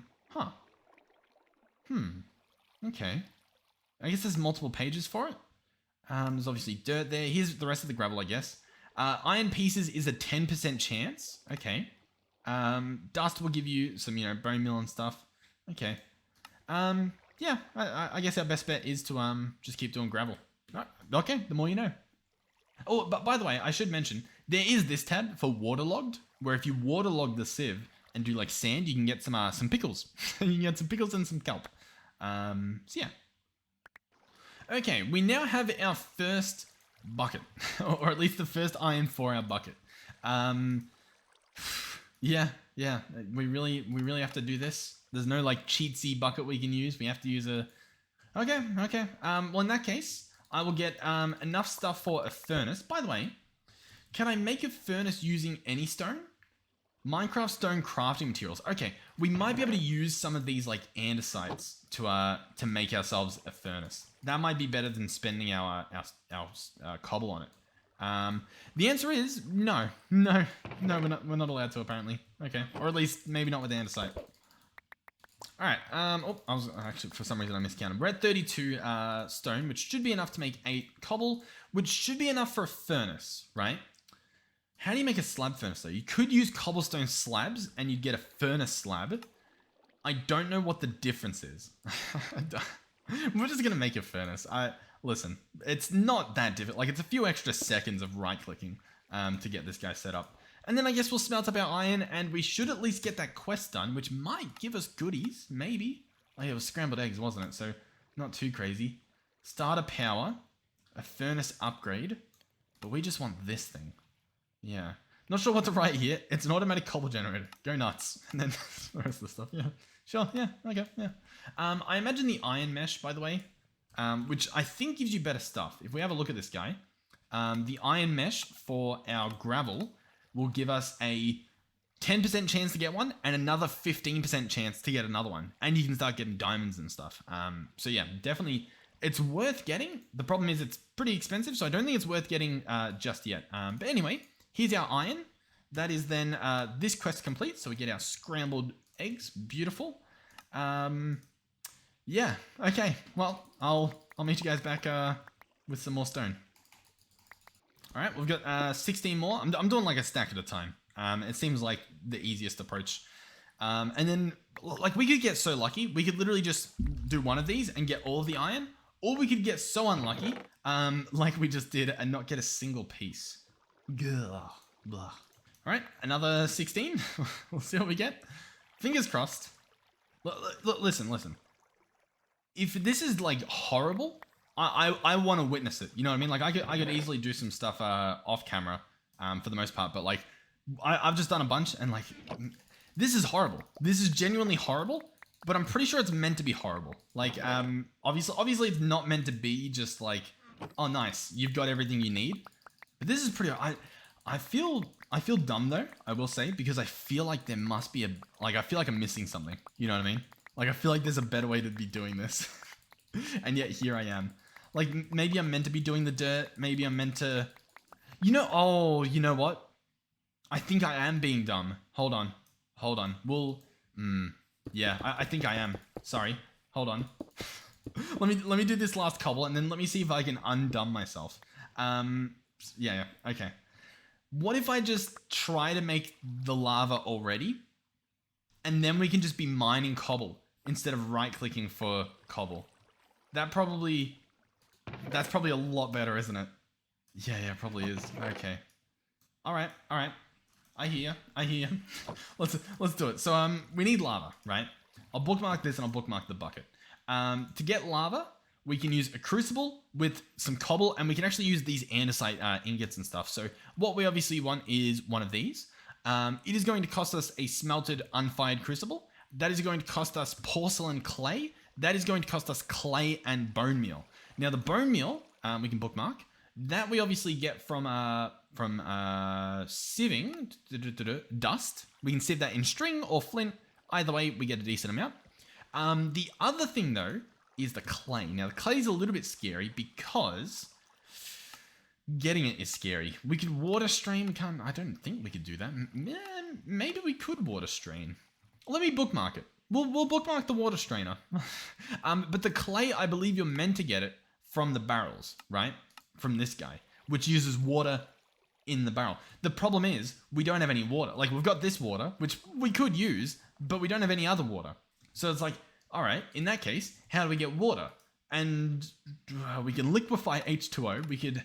I guess there's multiple pages for it. There's obviously dirt there. Here's the rest of the gravel, I guess. Iron pieces is a 10% chance. Okay. Dust will give you some, bone meal and stuff. Okay. Yeah, I guess our best bet is to just keep doing gravel. Right. Okay, the more you know. Oh, but by the way, I should mention, there is this tab for waterlogged, where if you waterlog the sieve and do like sand, you can get some pickles. You can get some pickles and some kelp. So yeah. Okay, we now have our first bucket, or at least the first iron for our bucket. Yeah, we really have to do this. There's no like cheatsy bucket we can use. We have to use a... Okay. Well, in that case, I will get enough stuff for a furnace. By the way, can I make a furnace using any stone? Minecraft stone crafting materials. Okay, we might be able to use some of these like andesites to make ourselves a furnace. That might be better than spending our cobble on it. The answer is no, we're not allowed to apparently. Okay, or at least maybe not with andesite. All right. I was actually, for some reason I miscounted. We're at 32 stone, which should be enough to make 8 cobble, which should be enough for a furnace, right? How do you make a slab furnace though? You could use cobblestone slabs and you'd get a furnace slab. I don't know what the difference is. We're just gonna make a furnace. Listen, it's not that difficult. Like, it's a few extra seconds of right clicking to get this guy set up. And then I guess we'll smelt up our iron, and we should at least get that quest done, which might give us goodies, maybe. Oh yeah, it was scrambled eggs, wasn't it? So, not too crazy. Starter power, a furnace upgrade, but we just want this thing. Yeah. Not sure what to write here. It's an automatic cobble generator. Go nuts. And then the rest of the stuff, yeah. Sure, yeah, okay, yeah. I imagine the iron mesh, by the way, which I think gives you better stuff. If we have a look at this guy, the iron mesh for our gravel will give us a 10% chance to get one and another 15% chance to get another one. And you can start getting diamonds and stuff. So yeah, definitely it's worth getting. The problem is it's pretty expensive, so I don't think it's worth getting just yet. But anyway, here's our iron. That is then this quest complete. So we get our scrambled eggs. Beautiful. Yeah, okay. Well, I'll meet you guys back with some more stone. All right, we've got 16 more. I'm doing like a stack at a time. It seems like the easiest approach. And then, like, we could get so lucky. We could literally just do one of these and get all of the iron. Or we could get so unlucky, like we just did, and not get a single piece. Gah, blah. All right, another 16. We'll see what we get. Fingers crossed. Listen. If this is, like, horrible... I want to witness it. You know what I mean? Like I could easily do some stuff off camera for the most part, but like I've just done a bunch and like this is horrible. This is genuinely horrible, but I'm pretty sure it's meant to be horrible. Like obviously it's not meant to be just like, oh nice, you've got everything you need. But this is pretty I feel dumb though, I will say, because I feel like there must be I feel like I'm missing something. You know what I mean? Like I feel like there's a better way to be doing this. And yet here I am. Like maybe I'm meant to be doing the dirt. Maybe I'm meant to, you know what? I think I am being dumb. Hold on. Yeah, I think I am. Sorry. Hold on. let me do this last cobble and then let me see if I can undumb myself. Yeah, okay. What if I just try to make the lava already? And then we can just be mining cobble instead of right-clicking for cobble. That's probably a lot better, isn't it? Yeah, it probably is. Okay. All right. I hear you. Let's do it. So we need lava, right? I'll bookmark this and I'll bookmark the bucket. To get lava, we can use a crucible with some cobble, and we can actually use these andesite ingots and stuff. So what we obviously want is one of these. It is going to cost us a smelted unfired crucible. That is going to cost us porcelain clay. That is going to cost us clay and bone meal. Now the bone meal, we can bookmark. That we obviously get from sieving dust. We can sieve that in string or flint. Either way, we get a decent amount. The other thing though is the clay. Now the clay is a little bit scary because getting it is scary. We could water strain. I don't think we could do that. Maybe we could water strain. Let me bookmark it. We'll bookmark the water strainer. But the clay, I believe you're meant to get it from the barrels, right? From this guy, which uses water in the barrel. The problem is we don't have any water. Like we've got this water, which we could use, but we don't have any other water. So it's like, all right, in that case, how do we get water? And we can liquefy H2O. We could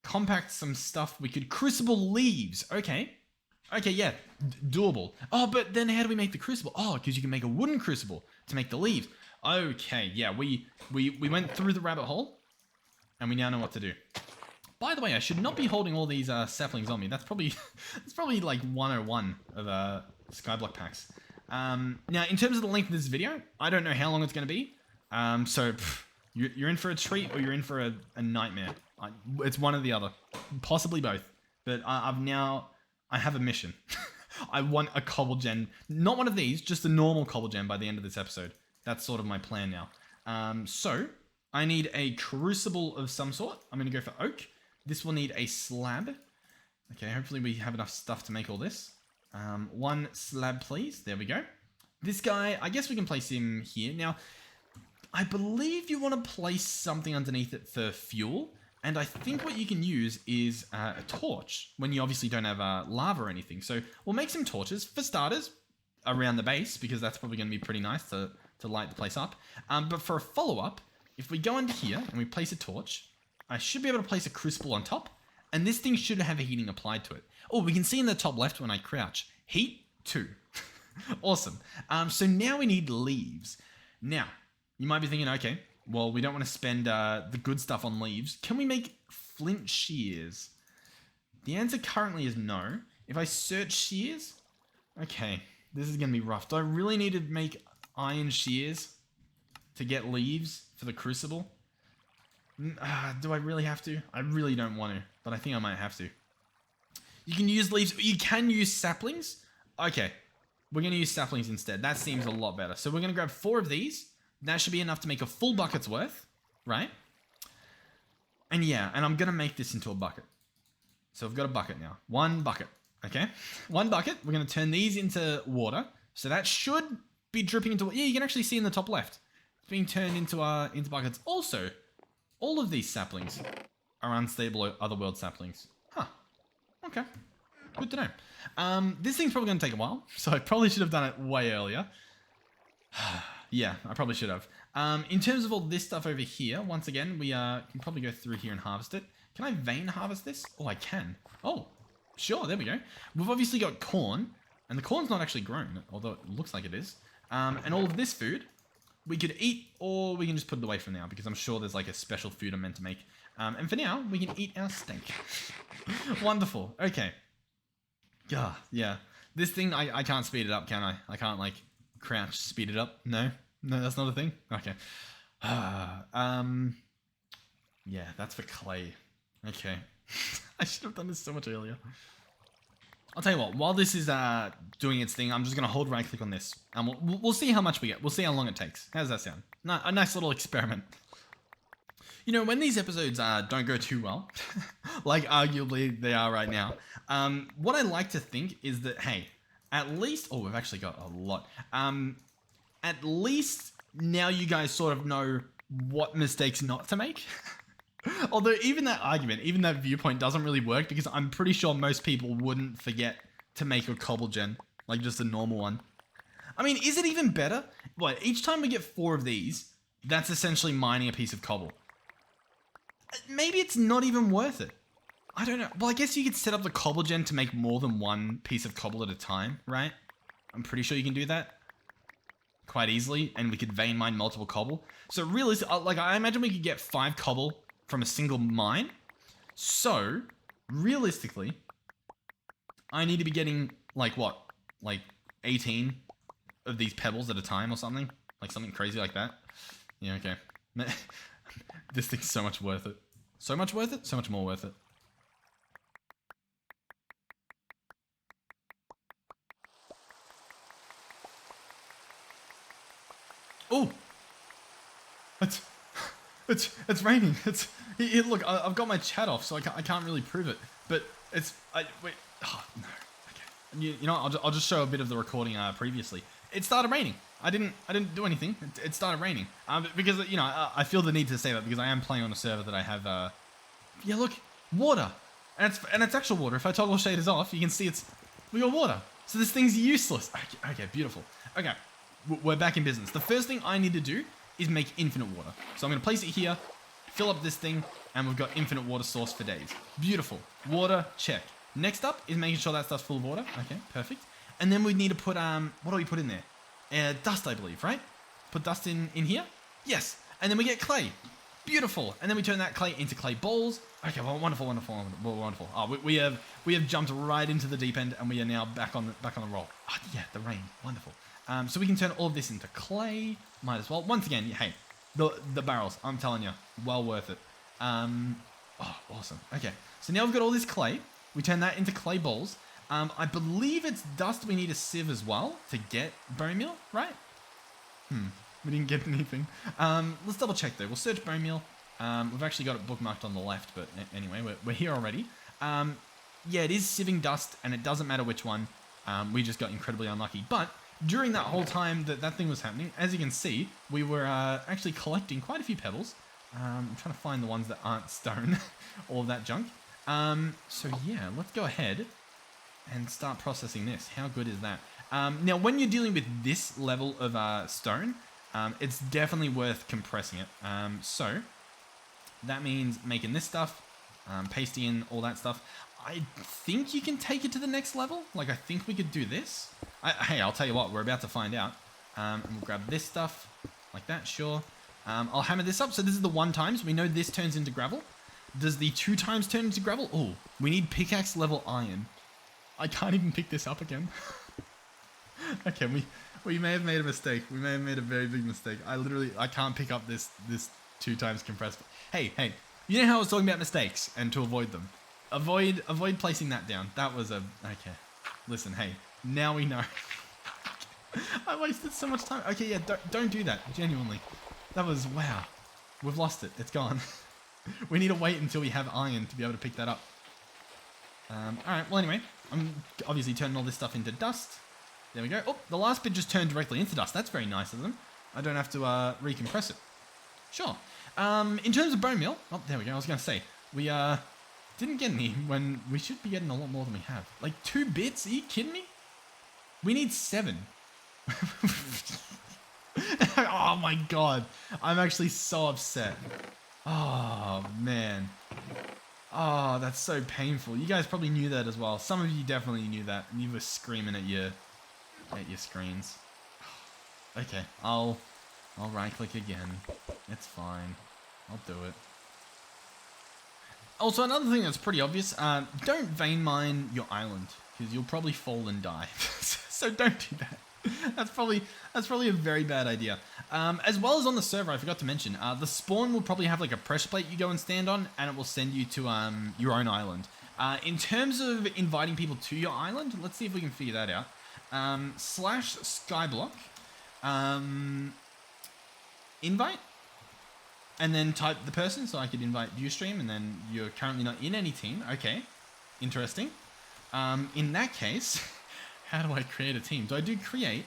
compact some stuff. We could crucible leaves. Okay, yeah, doable. Oh, but then how do we make the crucible? Oh, because you can make a wooden crucible to make the leaves. Okay, yeah, we went through the rabbit hole, and we now know what to do. By the way, I should not be holding all these saplings on me. That's probably like 101 of skyblock packs. Now, in terms of the length of this video, I don't know how long it's going to be. So you're in for a treat or you're in for a nightmare. It's one or the other, possibly both. But I have a mission. I want a Cobblegen, not one of these, just a normal Cobblegen by the end of this episode. That's sort of my plan now. So I need a crucible of some sort. I'm going to go for oak. This will need a slab. Okay, hopefully we have enough stuff to make all this. One slab, please. There we go. This guy, I guess we can place him here. Now, I believe you want to place something underneath it for fuel. And I think what you can use is a torch when you obviously don't have lava or anything. So we'll make some torches, for starters, around the base, because that's probably going to be pretty nice to light the place up. But for a follow-up, if we go under here and we place a torch, I should be able to place a crucible on top. And this thing should have a heating applied to it. Oh, we can see in the top left when I crouch. Heat 2. Awesome. So now we need leaves. Now, you might be thinking, okay, well, we don't want to spend the good stuff on leaves. Can we make flint shears? The answer currently is no. If I search shears, okay, this is going to be rough. Do I really need to make iron shears to get leaves for the crucible? Do I really have to? I really don't want to, but I think I might have to. You can use leaves. You can use saplings. Okay, we're going to use saplings instead. That seems a lot better. So we're going to grab 4 of these. That should be enough to make a full bucket's worth, right? And yeah, and I'm going to make this into a bucket. So I've got a bucket now. 1 bucket, okay? 1 bucket. We're going to turn these into water. So that should be dripping into... Yeah, you can actually see in the top left. It's being turned into buckets. Also, all of these saplings are unstable otherworld saplings. Huh. Okay. Good to know. This thing's probably going to take a while, so I probably should have done it way earlier. Yeah, I probably should have. In terms of all this stuff over here, once again, we can probably go through here and harvest it. Can I vein harvest this? Oh, I can. Oh, sure, there we go. We've obviously got corn, and the corn's not actually grown, although it looks like it is. And all of this food, we could eat, or we can just put it away for now, because I'm sure there's like a special food I'm meant to make. And for now, we can eat our steak. Wonderful. Okay. Yeah. This thing, I can't speed it up, can I? I can't like crouch speed it up. No, that's not a thing. Okay. Yeah, that's for clay. Okay. I should have done this so much earlier. I'll tell you what, while this is doing its thing, I'm just going to hold right click on this. And we'll see how much we get. We'll see how long it takes. How does that sound? A nice little experiment. You know, when these episodes don't go too well, like arguably they are right now, what I like to think is that, hey, at least... Oh, we've actually got a lot. At least now you guys sort of know what mistakes not to make. Although even that argument, even that viewpoint doesn't really work, because I'm pretty sure most people wouldn't forget to make a cobblegen, like just a normal one. I mean, is it even better? What, each time we get 4 of these, that's essentially mining a piece of cobble. Maybe it's not even worth it. I don't know. Well, I guess you could set up the cobblegen to make more than one piece of cobble at a time, right? I'm pretty sure you can do that quite easily, and we could vein mine multiple cobble. So really, like, I imagine we could get 5 cobble from a single mine. So, realistically, I need to be getting, like, what? Like, 18 of these pebbles at a time or something? Like, something crazy like that? Yeah, okay. This thing's so much worth it. So much worth it? So much more worth it. Oh! It's raining. Look, I've got my chat off, so I can't really prove it. But wait. Oh, no. Okay. You know, I'll just show a bit of the recording previously. It started raining. I didn't do anything. It started raining. Because, you know, I feel the need to say that because I am playing on a server that I have. Yeah, look, water, and it's actual water. If I toggle shaders off, you can see we got water. So this thing's useless. Okay, beautiful. Okay, we're back in business. The first thing I need to do is make infinite water. So I'm going to place it here, fill up this thing, and we've got infinite water source for days. Beautiful. Water, check. Next up is making sure that stuff's full of water. Okay, perfect. And then we need to put, what do we put in there? Dust, I believe, right? Put dust in here? Yes. And then we get clay. Beautiful. And then we turn that clay into clay balls. Okay, well, wonderful. Oh, we have jumped right into the deep end, and we are now back on the roll. Oh, yeah, the rain. Wonderful. So we can turn all of this into clay. Might as well. Once again, hey, the barrels, I'm telling you, well worth it. Oh, awesome. Okay, so now we've got all this clay. We turn that into clay balls. I believe it's dust we need a sieve as well to get bone meal, right? We didn't get anything. Let's double check though. We'll search bone meal. We've actually got it bookmarked on the left, but anyway, we're here already. Yeah, it is sieving dust, and it doesn't matter which one. We just got incredibly unlucky. But during that whole time that thing was happening, as you can see, we were actually collecting quite a few pebbles. I'm trying to find the ones that aren't stone, all of that junk. So yeah, let's go ahead and start processing this. How good is that? Now, when you're dealing with this level of stone, it's definitely worth compressing it. So that means making this stuff, pasting in all that stuff. I think you can take it to the next level. Like, I think we could do this. Hey, I'll tell you what, we're about to find out. And we'll grab this stuff like that, sure. I'll hammer this up. So this is the 1 times. We know this turns into gravel. Does the 2 times turn into gravel? Oh, we need pickaxe level iron. I can't even pick this up again. Okay, we may have made a mistake. We may have made a very big mistake. I can't pick up this 2 times compressed. Hey, you know how I was talking about mistakes and to avoid them? Avoid placing that down. That was okay. Listen, hey, now we know. I wasted so much time. Okay, yeah, don't do that. Genuinely. That was, wow. We've lost it. It's gone. We need to wait until we have iron to be able to pick that up. Alright, well anyway, I'm obviously turning all this stuff into dust. There we go. Oh, the last bit just turned directly into dust. That's very nice of them. I don't have to recompress it. Sure. In terms of bone meal, oh, there we go. I was going to say, we didn't get any when we should be getting a lot more than we have. Like 2 bits? Are you kidding me? We need 7. Oh my god. I'm actually so upset. Oh, man. Oh, that's so painful. You guys probably knew that as well. Some of you definitely knew that, and you were screaming at your screens. Okay, I'll I'll right click again. It's fine. I'll do it. Also, another thing that's pretty obvious, don't vein mine your island, because you'll probably fall and die. So don't do that. That's probably a very bad idea. As well as on the server, I forgot to mention, the spawn will probably have like a pressure plate you go and stand on, and it will send you to your own island. In terms of inviting people to your island, let's see if we can figure that out. Slash skyblock, invite, and then type the person, so I could invite Ustream, and then you're currently not in any team. Okay, interesting. In that case, how do I create a team? Do I do create?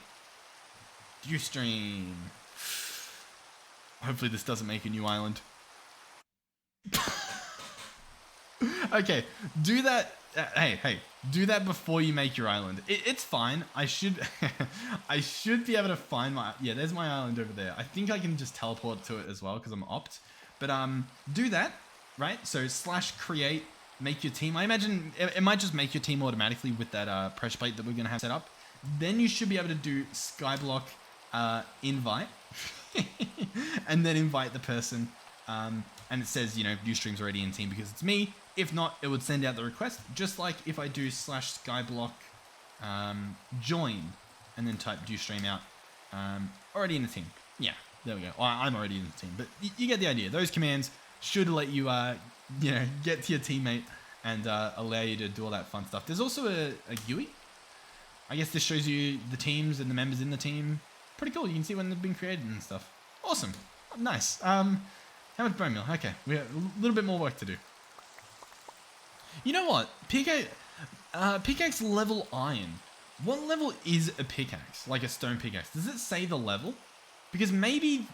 Ustream. Hopefully this doesn't make a new island. Okay, do that. Hey, do that before you make your island. It's fine. I should be able to find my, yeah, there's my island over there. I think I can just teleport to it as well because I'm opt. But do that, right? So slash create, make your team. I imagine it might just make your team automatically with that pressure plate that we're gonna have set up. Then you should be able to do skyblock invite, and then invite the person. And it says, you know, Ustream's already in team because it's me. If not, it would send out the request, just like if I do slash skyblock join and then type Ustream out, already in the team. Yeah, there we go. Well, I'm already in the team, but you get the idea. Those commands should let you, you know, get to your teammate and allow you to do all that fun stuff. There's also a GUI. I guess this shows you the teams and the members in the team. Pretty cool. You can see when they've been created and stuff. Awesome. Nice. How much bone meal? Okay, we have a little bit more work to do. You know what? Pickaxe level iron. What level is a pickaxe? Like a stone pickaxe? Does it say the level? Because maybe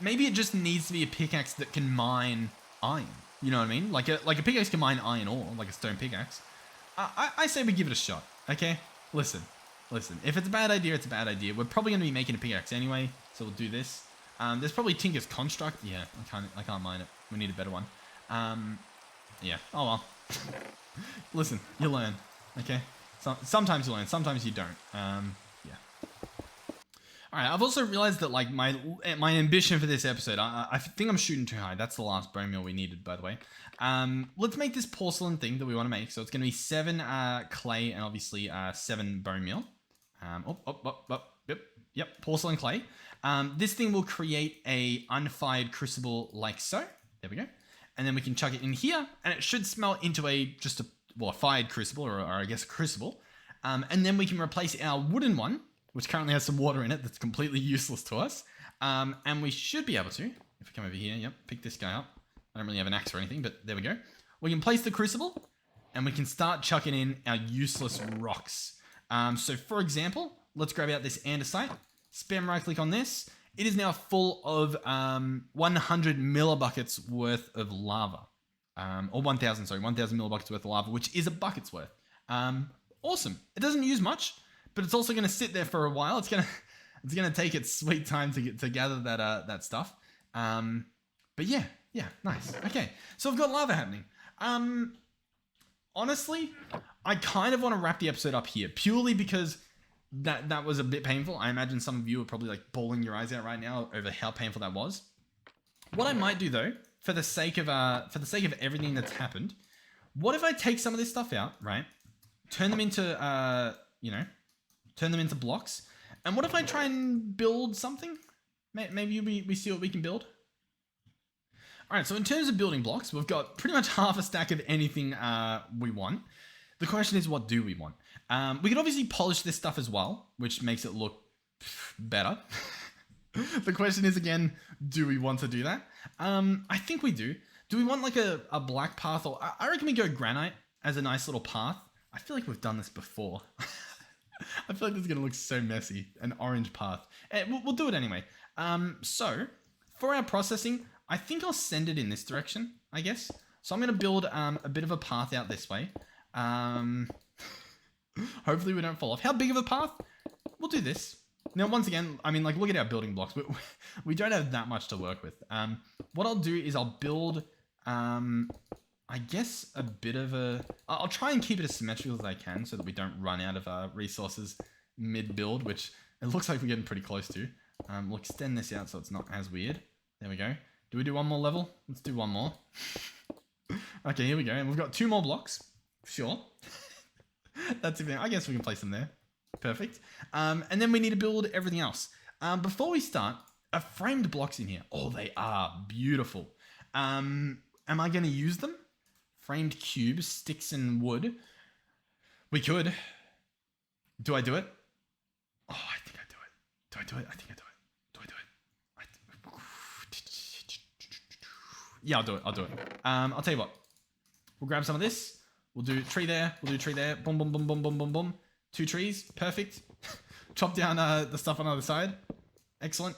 it just needs to be a pickaxe that can mine iron. You know what I mean? Like a pickaxe can mine iron ore, like a stone pickaxe. I say we give it a shot. Okay? Listen. If it's a bad idea, it's a bad idea. We're probably going to be making a pickaxe anyway, so we'll do this. There's probably Tinker's Construct. Yeah, I can't mine it. We need a better one. Yeah. Oh well. Listen, you learn. Okay. Sometimes you learn. Sometimes you don't. Yeah. All right. I've also realized that like my ambition for this episode, I think I'm shooting too high. That's the last bone meal we needed, by the way. Let's make this porcelain thing that we want to make. So it's going to be 7 clay and obviously 7 bone meal. Yep. Porcelain clay. This thing will create a unfired crucible like so. There we go. And then we can chuck it in here and it should smelt into a fired crucible or I guess a crucible. And then we can replace our wooden one, which currently has some water in it that's completely useless to us. And we should be able to, if we come over here, yep, pick this guy up. I don't really have an axe or anything, but there we go. We can place the crucible and we can start chucking in our useless rocks. So for example, let's grab out this andesite. Spam right click on this. It is now full of 100 millibuckets worth of lava. Or 1,000 millibuckets worth of lava, which is a bucket's worth. Awesome. It doesn't use much, but it's also going to sit there for a while. It's gonna take its sweet time to gather that stuff. But yeah, nice. Okay, so I've got lava happening. Honestly, I kind of want to wrap the episode up here, purely because that was a bit painful. I imagine some of you are probably like bawling your eyes out right now over how painful that was. What I might do though, for the sake of everything that's happened, what if I take some of this stuff out, right? Turn them into turn them into blocks. And what if I try and build something? Maybe we see what we can build. All right, so in terms of building blocks, we've got pretty much half a stack of anything we want. The question is, what do we want? We can obviously polish this stuff as well, which makes it look better. The question is, again, do we want to do that? I think we do. Do we want like a black path? Or I reckon we go granite as a nice little path. I feel like we've done this before. I feel like this is going to look so messy. An orange path. We'll do it anyway. So, for our processing, I think I'll send it in this direction, I guess. So I'm going to build a bit of a path out this way. Hopefully we don't fall off. How big of a path? We'll do this. Now, once again, I mean, like, look at our building blocks. We don't have that much to work with. What I'll do is I'll build, I guess, a bit of a... I'll try and keep it as symmetrical as I can so that we don't run out of resources mid-build, which it looks like we're getting pretty close to. We'll extend this out so it's not as weird. There we go. Do we do one more level? Let's do one more. Okay, here we go. And we've got 2 more blocks. Sure. That's it. I guess we can place them there. Perfect. And then we need to build everything else. Before we start, framed blocks in here. Oh, they are beautiful. Am I going to use them? Framed cubes, sticks and wood. We could. Do I do it? Oh, I think I do it. Do I do it? I think I do it. Do I do it? Yeah, I'll do it. I'll do it. I'll tell you what. We'll grab some of this. We'll do tree there. We'll do tree there. Boom, boom, boom, boom, boom, boom, boom. 2 trees. Perfect. Chop down the stuff on the other side. Excellent.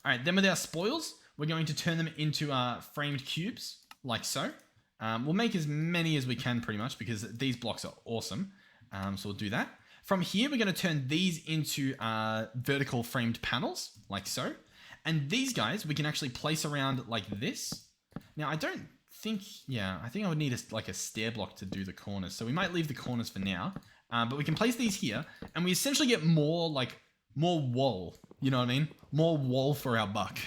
All right, then with our spoils, we're going to turn them into framed cubes, like so. We'll make as many as we can pretty much because these blocks are awesome. So we'll do that. From here, we're going to turn these into vertical framed panels, like so. And these guys, we can actually place around like this. Now, I don't think, I think I would need a stair block to do the corners. So we might leave the corners for now. But we can place these here, and we essentially get more wall. You know what I mean? More wall for our buck.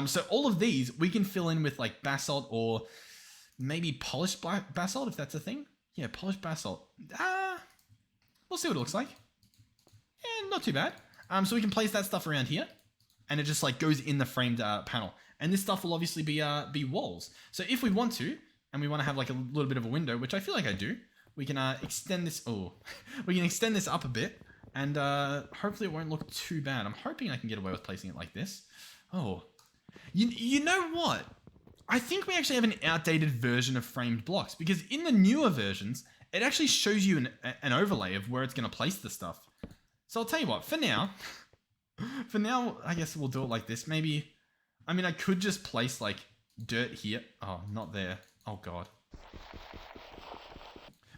So all of these, we can fill in with like basalt or maybe polished basalt, if that's a thing. Yeah, polished basalt. We'll see what it looks like. Yeah, not too bad. So we can place that stuff around here, and it just like goes in the framed panel. And this stuff will obviously be walls. So if we want to, and we want to have like a little bit of a window, which I feel like I do, we can extend this. Oh, we can extend this up a bit, and hopefully it won't look too bad. I'm hoping I can get away with placing it like this. Oh, you know what? I think we actually have an outdated version of framed blocks, because in the newer versions, it actually shows you an overlay of where it's going to place the stuff. So I'll tell you what, for now, I guess we'll do it like this. Maybe, I mean, I could just place like dirt here. Oh, not there. Oh God.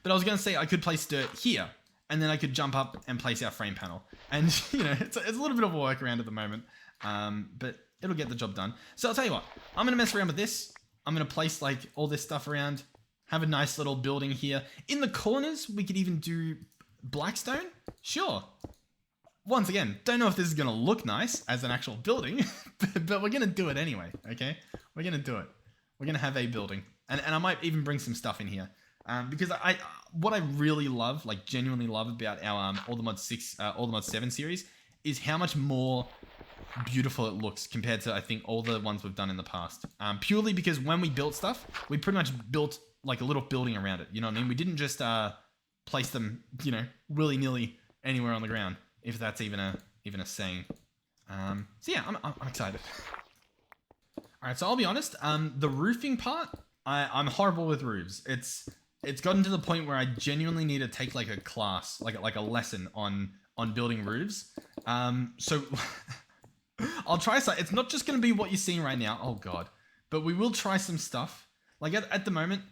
But I was going to say I could place dirt here, and then I could jump up and place our frame panel. And, you know, it's a little bit of a workaround at the moment, but it'll get the job done. So I'll tell you what, I'm going to mess around with this. I'm going to place like all this stuff around, have a nice little building here. In the corners, we could even do blackstone. Sure. Once again, don't know if this is going to look nice as an actual building, but we're going to do it anyway, okay? We're going to do it. We're going to have a building. And I might even bring some stuff in here. Because what I really love, like genuinely love about our All the Mod 7 series is how much more beautiful it looks compared to, I think, all the ones we've done in the past. Purely because when we built stuff, we pretty much built like a little building around it. You know what I mean? We didn't just place them, you know, willy-nilly anywhere on the ground, if that's even a saying. So yeah, I'm excited. All right, so I'll be honest. The roofing part, I'm horrible with roofs. It's gotten to the point where I genuinely need to take like a class, like a lesson on building roofs. So I'll try some. It's not just going to be what you're seeing right now. Oh God, but we will try some stuff. Like at the moment,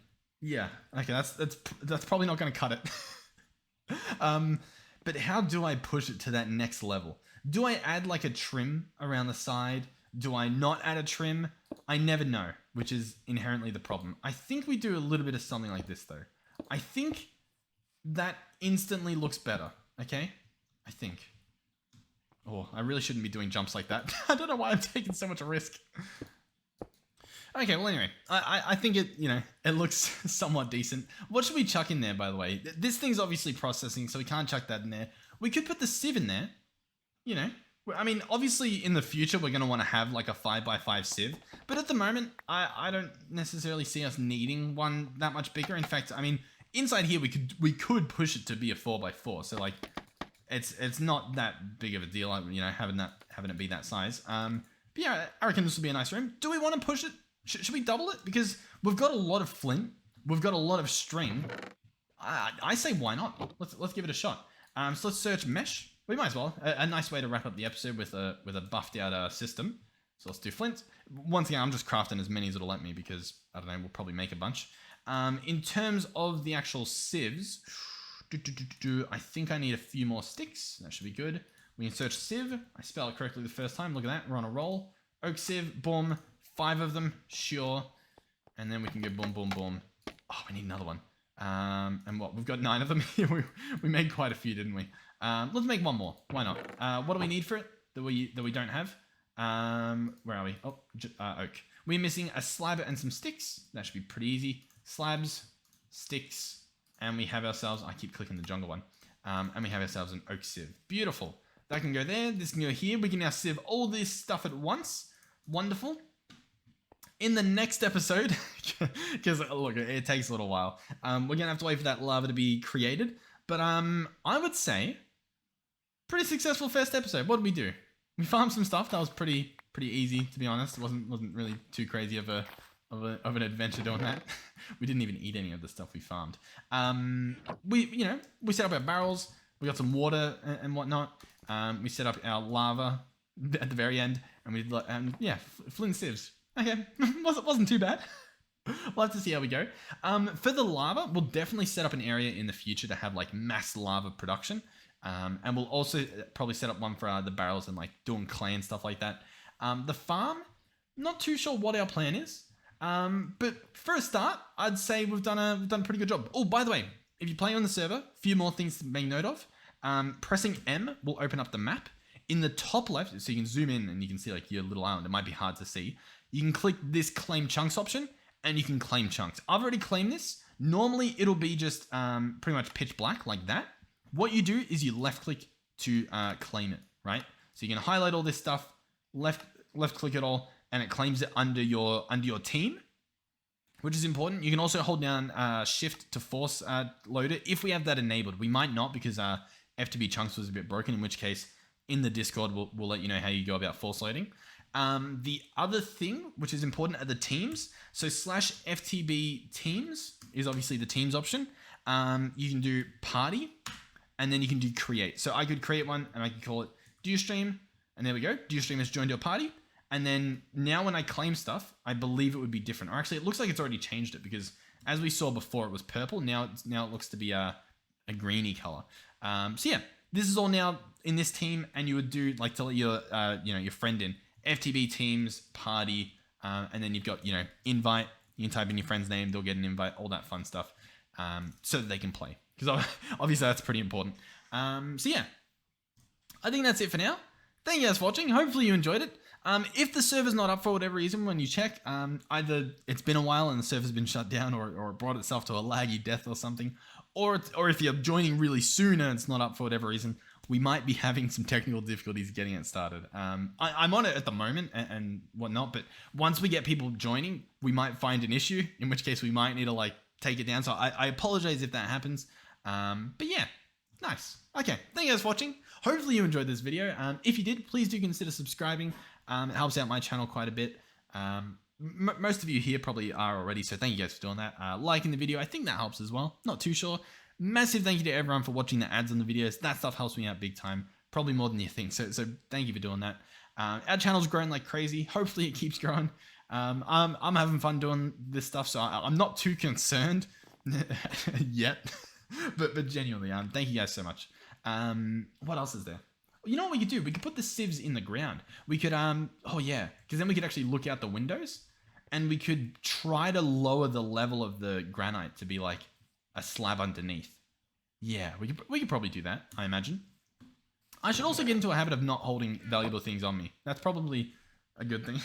yeah. Okay, that's probably not going to cut it. But how do I push it to that next level? Do I add like a trim around the side? Do I not add a trim? I never know, which is inherently the problem. I think we do a little bit of something like this though. I think that instantly looks better, okay? I think. Oh, I really shouldn't be doing jumps like that. I don't know why I'm taking so much risk. Okay, well anyway, I think it looks somewhat decent. What should we chuck in there, by the way? This thing's obviously processing, so we can't chuck that in there. We could put the sieve in there, you know. I mean, obviously in the future, we're going to want to have like a 5x5 sieve. But at the moment, I don't necessarily see us needing one that much bigger. In fact, I mean, inside here, we could push it to be a 4x4. So like, it's not that big of a deal, you know, having it be that size. But yeah, I reckon this will be a nice room. Do we want to push it? Should we double it? Because we've got a lot of flint. We've got a lot of string. I say why not? Let's give it a shot. So let's search mesh. We might as well. A nice way to wrap up the episode with a buffed out system. So let's do flint. Once again, I'm just crafting as many as it'll let me because, I don't know, we'll probably make a bunch. In terms of the actual sieves, I think I need a few more sticks. That should be good. We can search sieve. I spelled it correctly the first time. Look at that. We're on a roll. Oak sieve. Boom. 5 of them. Sure. And then we can go boom, boom, boom. Oh, we need another one. And what, we've got 9 of them here. We made quite a few, didn't we? Let's make one more. Why not? What do we need for it that we don't have? Where are we? Oh, oak. We're missing a slab and some sticks. That should be pretty easy. Slabs, sticks, and we have ourselves, I keep clicking the jungle one, and we have ourselves an oak sieve. Beautiful. That can go there. This can go here. We can now sieve all this stuff at once. Wonderful. In the next episode, because look, it takes a little while, we're going to have to wait for that lava to be created. But I would say, pretty successful first episode. What did we do? We farmed some stuff. That was pretty easy, to be honest. It wasn't really too crazy of an adventure doing that. We didn't even eat any of the stuff we farmed. We set up our barrels. We got some water and whatnot. We set up our lava at the very end, and we did flint sieves. Okay, wasn't too bad. We'll have to see how we go. For the lava, we'll definitely set up an area in the future to have like mass lava production. And we'll also probably set up one for the barrels and like doing clay and stuff like that. The farm, not too sure what our plan is. But for a start, I'd say we've done a pretty good job. Oh, by the way, if you play on the server, a few more things to make note of. Pressing M will open up the map. In the top left, so you can zoom in and you can see like your little island. It might be hard to see. You can click this claim chunks option and you can claim chunks. I've already claimed this. Normally it'll be just pretty much pitch black like that. What you do is you left click to claim it, right? So you can highlight all this stuff, left click it all, and it claims it under your team, which is important. You can also hold down shift to force load it if we have that enabled. We might not because FTB chunks was a bit broken, in which case in the Discord we'll let you know how you go about force loading. The other thing which is important are the teams. So /FTB teams is obviously the teams option. You can do party and then you can do create. So I could create one and I could call it DewStream, and there we go. DewStream has joined your party. And then now when I claim stuff, I believe it would be different. Or actually, it looks like it's already changed it because as we saw before, it was purple. Now it looks to be a greeny color. So yeah, this is all now in this team, and you would do like to let your your friend in FTB teams party, and then you've got invite. You can type in your friend's name, they'll get an invite, all that fun stuff, so that they can play. Because obviously that's pretty important. So yeah, I think that's it for now. Thank you guys for watching. Hopefully you enjoyed it. If the server's not up for whatever reason when you check, either it's been a while and the server's been shut down, or it brought itself to a laggy death or something, or if you're joining really soon and it's not up for whatever reason, we might be having some technical difficulties getting it started. I'm on it at the moment and whatnot, but once we get people joining, we might find an issue, in which case we might need to like take it down. So I apologize if that happens. But yeah, nice. Okay, thank you guys for watching. Hopefully you enjoyed this video. If you did, please do consider subscribing. It helps out my channel quite a bit. Most of you here probably are already, so thank you guys for doing that. Liking the video, I think that helps as well. Not too sure. Massive thank you to everyone for watching the ads on the videos. That stuff helps me out big time, probably more than you think. So thank you for doing that. Our channel's growing like crazy. Hopefully it keeps growing. I'm having fun doing this stuff, so I'm not too concerned yet. but genuinely, thank you guys so much. What else is there? You know what we could do? We could put the sieves in the ground. We could, oh yeah, because then we could actually look out the windows and we could try to lower the level of the granite to be like a slab underneath. Yeah, we could probably do that, I imagine. I should also get into a habit of not holding valuable things on me. That's probably a good thing.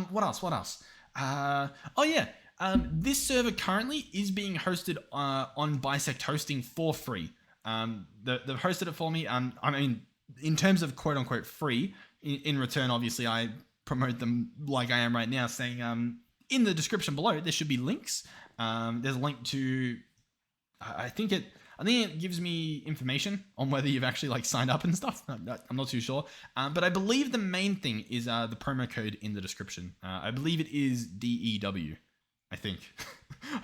What else? Oh yeah, this server currently is being hosted on Bisect Hosting for free. They've hosted it for me. I mean, in terms of quote unquote free, in return, obviously I promote them like I am right now, saying in the description below there should be links. There's a link to, I think it gives me information on whether you've actually like signed up and stuff. I'm not too sure. But I believe the main thing is the promo code in the description. I believe it is DEW. I think.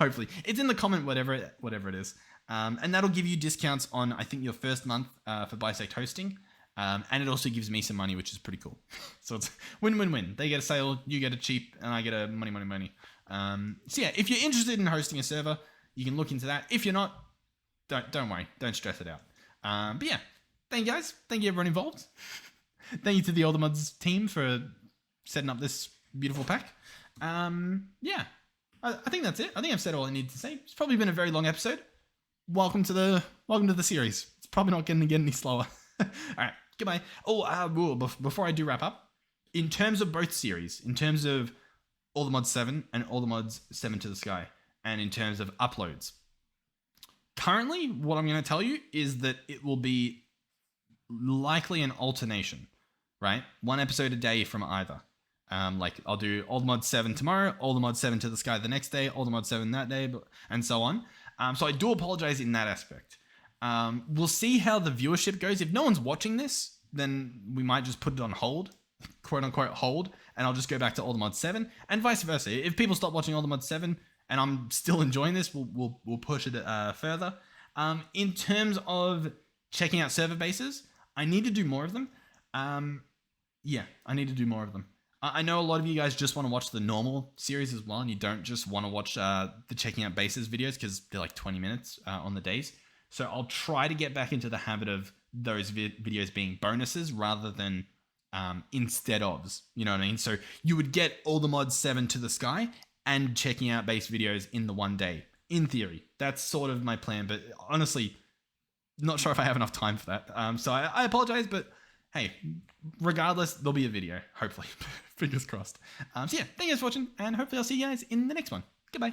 Hopefully. It's in the comment, whatever it is. And that'll give you discounts on, I think, your first month for Bisect hosting. And it also gives me some money, which is pretty cool. So it's win-win-win. They get a sale, you get it cheap, and I get a money. So yeah, if you're interested in hosting a server, you can look into that. If you're not, don't worry. Don't stress it out. But yeah, thank you guys. Thank you everyone involved. Thank you to the All the Mods team for setting up this beautiful pack. Yeah. I think that's it. I think I've said all I need to say. It's probably been a very long episode. Welcome to the series. It's probably not going to get any slower. All right, goodbye. Before I do wrap up, in terms of both series, in terms of All the Mods 7 and All the Mods 7 to the Sky, and in terms of uploads, currently what I'm going to tell you is that it will be likely an alternation, right? One episode a day from either. Like I'll do All the Mods 7 tomorrow, All the Mods 7 to the Sky the next day, All the Mods 7 that day, and so on. So I do apologize in that aspect. We'll see how the viewership goes. If no one's watching this, then we might just put it on hold, quote unquote hold, and I'll just go back to All the Mods 7, and vice versa. If people stop watching All the Mods 7 and I'm still enjoying this, we'll push it further. In terms of checking out server bases, I need to do more of them. Yeah, I need to do more of them. I know a lot of you guys just want to watch the normal series as well, and you don't just want to watch the checking out bases videos because they're like 20 minutes on the days. So I'll try to get back into the habit of those videos being bonuses rather than instead ofs. You know what I mean? So you would get All the Mods 7 to the Sky and checking out base videos in the one day. In theory, that's sort of my plan, but honestly, not sure if I have enough time for that. So I apologize, but hey, regardless, there'll be a video, hopefully. Fingers crossed. So yeah, thank you guys for watching, and hopefully I'll see you guys in the next one. Goodbye.